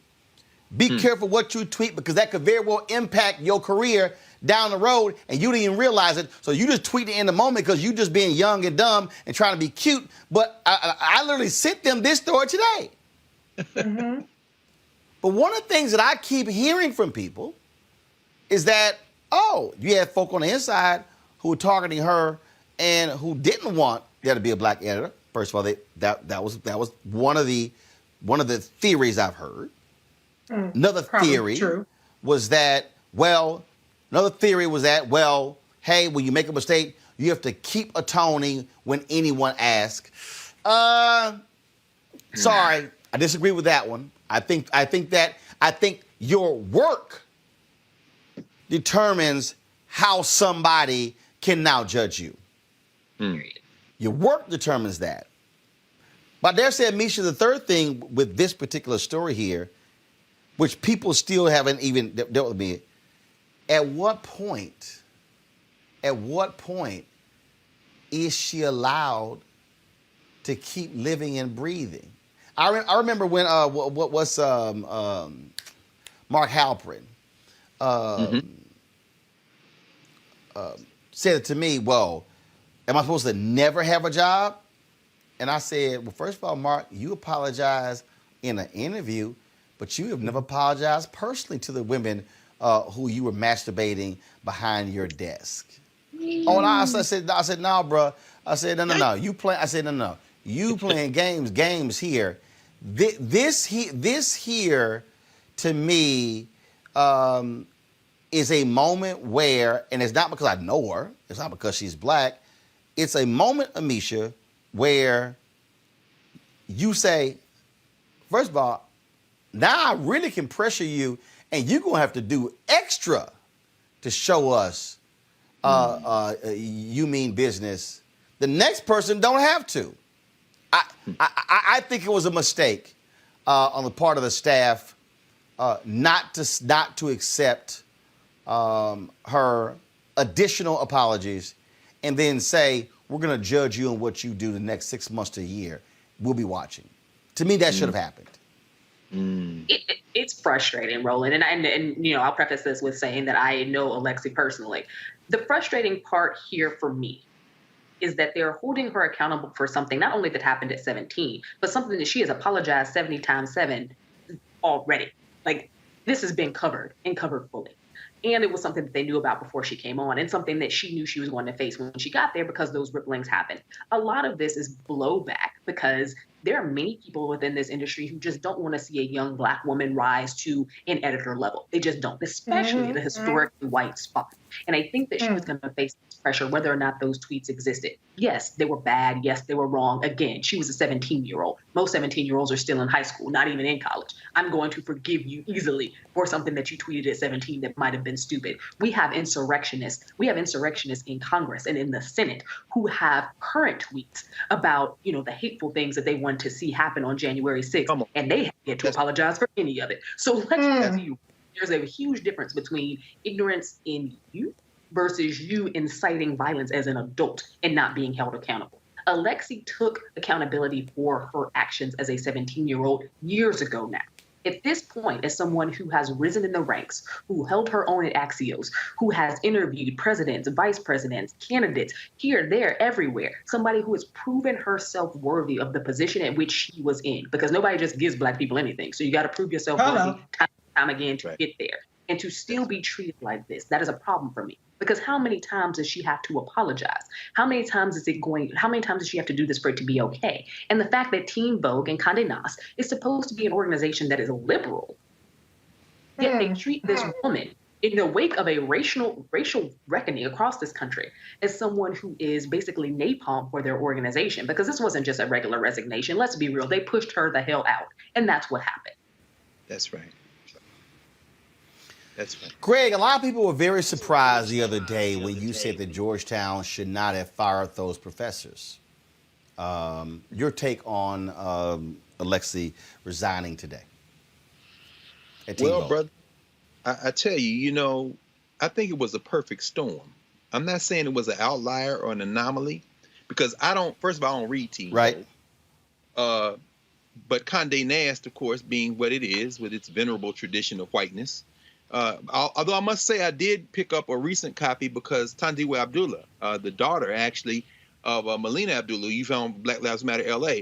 be careful what you tweet because that could very well impact your career down the road and you didn't even realize it. So you just tweet it in the moment because you just being young and dumb and trying to be cute. But I literally sent them this story today. But one of the things that I keep hearing from people is that, oh, you had folk on the inside who were targeting her and who didn't want there to be a black editor. First of all, that was one of the theories I've heard. Another theory was that, hey, when you make a mistake, you have to keep atoning when anyone asks. Sorry, I disagree with that one. I think your work determines how somebody can now judge you. Your work determines that. But I dare say, Misha, the third thing with this particular story here, which people still haven't even dealt with me, at what point is she allowed to keep living and breathing? I remember when Mark Halperin said it to me, well, am I supposed to never have a job? And I said, well, first of all, Mark, you apologize in an interview, but you have never apologized personally to the women who you were masturbating behind your desk. Oh, no, I said, no, bro. I said, no. You playing games here. This here, to me, is a moment where, and it's not because I know her, it's not because she's black, it's a moment, Amisha, where you say, first of all, now I really can pressure you, and you're going to have to do extra to show us you mean business. The next person don't have to. I think it was a mistake on the part of the staff not to accept her additional apologies and then say, we're going to judge you on what you do the next 6 months to a year. We'll be watching. To me, that should have happened. It's frustrating, Roland. And you know, I'll preface this with saying that I know Alexi personally. The frustrating part here for me is that they're holding her accountable for something not only that happened at 17, but something that she has apologized 70 times 7 already. Like, this has been covered and covered fully. And it was something that they knew about before she came on and something that she knew she was going to face when she got there because those ripplings happened. A lot of this is blowback because there are many people within this industry who just don't want to see a young black woman rise to an editor level. They just don't, especially at a historically white spot. And I think that she was going to face this pressure whether or not those tweets existed. Yes, they were bad. Yes, they were wrong. Again, she was a 17-year-old. Most 17-year-olds are still in high school, not even in college. I'm going to forgive you easily for something that you tweeted at 17 that might have been stupid. We have insurrectionists. We have insurrectionists in Congress and in the Senate who have current tweets about, you know, the hateful things that they want to see happen on January 6th, and they have yet to apologize for any of it. So let's tell you, there's a huge difference between ignorance in youth versus you inciting violence as an adult and not being held accountable. Alexi took accountability for her actions as a 17-year-old years ago now. At this point, as someone who has risen in the ranks, who held her own at Axios, who has interviewed presidents, vice presidents, candidates, here, there, everywhere, somebody who has proven herself worthy of the position at which she was in, because nobody just gives black people anything. So you got to prove yourself worthy time again to get there. And to still be treated like this, that is a problem for me. Because how many times does she have to apologize? How many times does she have to do this for it to be okay? And the fact that Team Vogue and Condé Nast is supposed to be an organization that is liberal, yet they treat this woman in the wake of a racial reckoning across this country as someone who is basically napalm for their organization. Because this wasn't just a regular resignation. Let's be real. They pushed her the hell out. And that's what happened. That's right. That's fine. Greg, a lot of people were very surprised the other day when you said that Georgetown should not have fired those professors. Your take on Alexi resigning today? Well, brother, I tell you, I think it was a perfect storm. I'm not saying it was an outlier or an anomaly, because first of all, I don't read Teen Right. Vogue. But Condé Nast, of course, being what it is with its venerable tradition of whiteness. Although I must say I did pick up a recent copy because Tandiwe Abdullah, the daughter actually of Melina Abdullah, you found Black Lives Matter LA,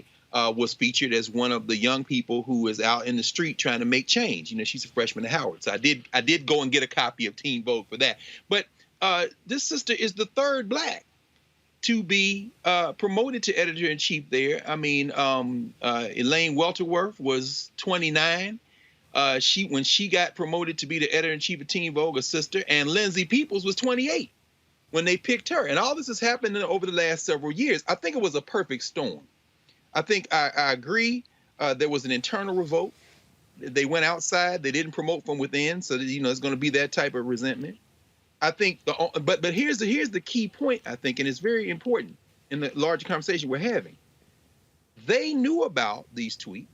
was featured as one of the young people who is out in the street trying to make change. She's a freshman at Howard. So I did go and get a copy of Teen Vogue for that. But this sister is the third Black to be promoted to editor-in-chief there. I mean, Elaine Welterworth was 29. When she got promoted to be the editor-in-chief of Teen Vogue, a sister, and Lindsay Peoples was 28 when they picked her. And all this has happened over the last several years. I think it was a perfect storm. I think I agree. There was an internal revolt. They went outside. They didn't promote from within. So, it's going to be that type of resentment. I think but here's the key point, I think, and it's very important in the larger conversation we're having. They knew about these tweets.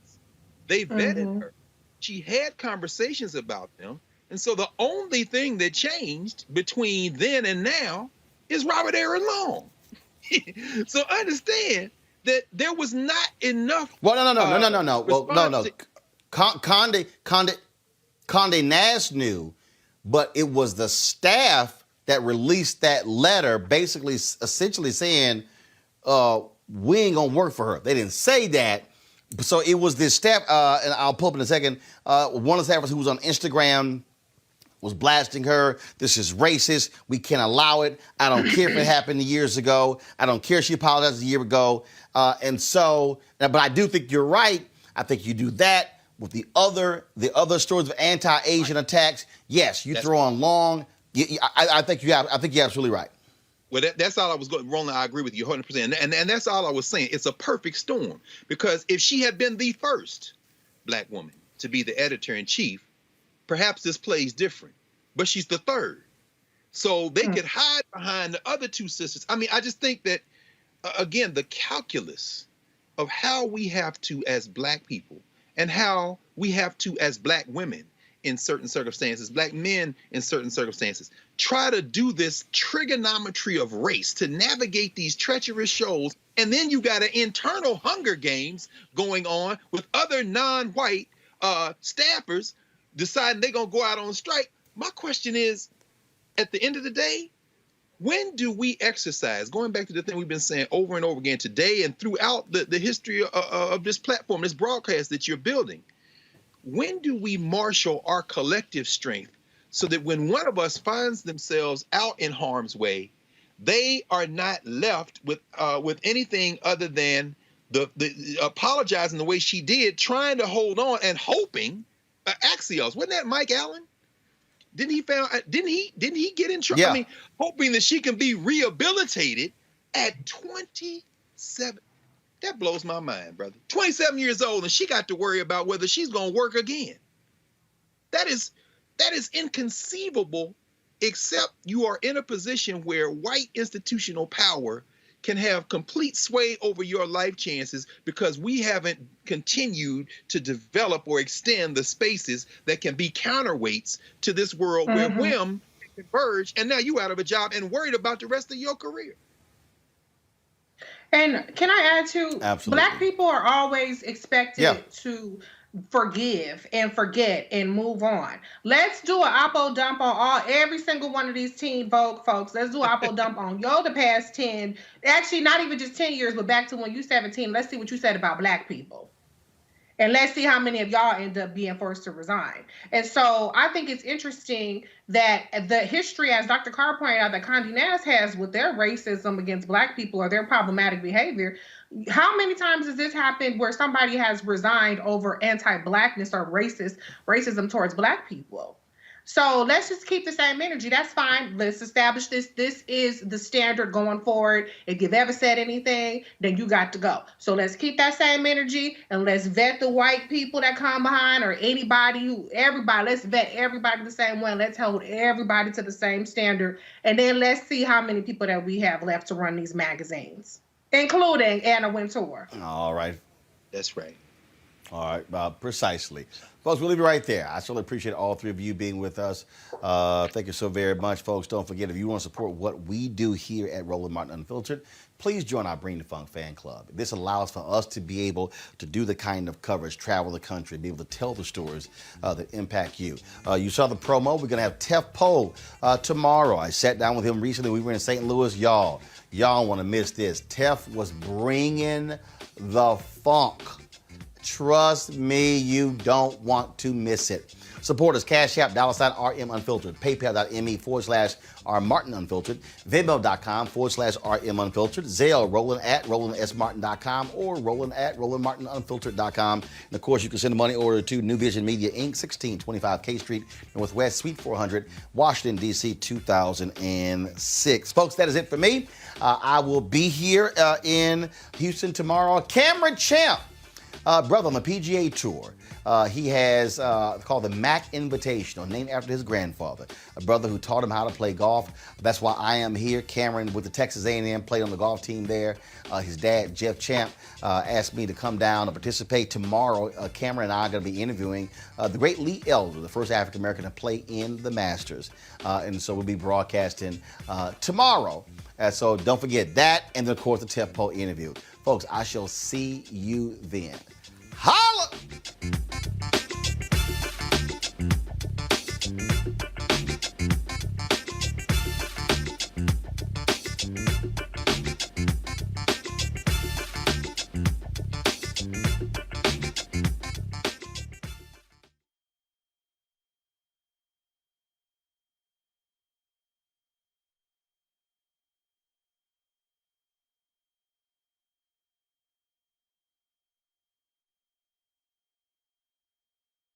They vetted her. She had conversations about them. And so the only thing that changed between then and now is Robert Aaron Long. So understand that there was not enough. Well, no. Well, no. Condé Nast knew, but it was the staff that released that letter, essentially saying, we ain't gonna work for her. They didn't say that. So it was this staff, and I'll pull up in a second, one of the staffers who was on Instagram was blasting her. This is racist. We can't allow it. I don't care if it happened years ago. I don't care if she apologized a year ago. But I do think you're right. I think you do that with the other stories of anti-Asian attacks. Yes, you throw on Long. I think you're absolutely right. Well, that's all I was going. Roland, I agree with you 100%. And that's all I was saying. It's a perfect storm, because if she had been the first Black woman to be the editor-in-chief, perhaps this plays different. But she's the third. So they could hide behind the other two sisters. I mean, I just think that, again, the calculus of how we have to, as Black people, and how we have to, as Black women, in certain circumstances, Black men in certain circumstances, try to do this trigonometry of race to navigate these treacherous shoals. And then you got an internal Hunger Games going on with other non-white staffers deciding they're going to go out on strike. My question is, at the end of the day, when do we exercise, going back to the thing we've been saying over and over again today and throughout the history of this platform, this broadcast that you're building, when do we marshal our collective strength so that when one of us finds themselves out in harm's way, they are not left with anything other than the apologizing the way she did, trying to hold on and hoping Axios. Wasn't that Mike Allen? Didn't he get in trouble? Yeah. I mean, hoping that she can be rehabilitated at 27. That blows my mind, brother. 27 years old, and she got to worry about whether she's going to work again. That is inconceivable, except you are in a position where white institutional power can have complete sway over your life chances because we haven't continued to develop or extend the spaces that can be counterweights to this world where whim can converge, and now you out of a job and worried about the rest of your career. And can I add to, Absolutely. Black people are always expected to forgive and forget and move on. Let's do an oppo dump on every single one of these Teen Vogue folks. Let's do an oppo dump on the past 10, actually not even just 10 years, but back to when you 17. Let's see what you said about Black people. And let's see how many of y'all end up being forced to resign. And so I think it's interesting that the history, as Dr. Carr pointed out, that Condé Nast has with their racism against Black people or their problematic behavior. How many times has this happened where somebody has resigned over anti-Blackness or racism towards Black people? So let's just keep the same energy. That's fine. Let's establish this. This is the standard going forward. If you've ever said anything, then you got to go. So let's keep that same energy and let's vet the white people that come behind or everybody. Let's vet everybody the same way. Let's hold everybody to the same standard. And then let's see how many people that we have left to run these magazines, including Anna Wintour. All right. That's right. All right, precisely. Folks, we'll leave it right there. I certainly appreciate all three of you being with us. Thank you so very much, folks. Don't forget, if you want to support what we do here at Roland Martin Unfiltered, please join our Bring the Funk fan club. This allows for us to be able to do the kind of coverage, travel the country, be able to tell the stories that impact you. You saw the promo. We're going to have Tef Poe tomorrow. I sat down with him recently. We were in St. Louis. Y'all want to miss this. Tef was bringing the funk. Trust me, you don't want to miss it. Support us, Cash App, $RM Unfiltered, PayPal.me/R Martin Unfiltered, Venmo.com/RM Unfiltered, Zelle, Roland at RolandSMartin.com or Roland at RolandMartinUnfiltered.com. And of course, you can send a money order to New Vision Media Inc., 1625 K Street, Northwest, Suite 400, Washington, D.C., 2006. Folks, that is it for me. I will be here in Houston tomorrow. Cameron Champ. Brother on the PGA Tour. He has called the Mac Invitational, named after his grandfather, a brother who taught him how to play golf. That's why I am here. Cameron with the Texas A&M played on the golf team there. His dad, Jeff Champ, asked me to come down and participate tomorrow. Cameron and I are going to be interviewing the great Lee Elder, the first African-American to play in the Masters. And so we'll be broadcasting tomorrow. So don't forget that, and then, of course, the Tef Poe interview. Folks, I shall see you then. Holla!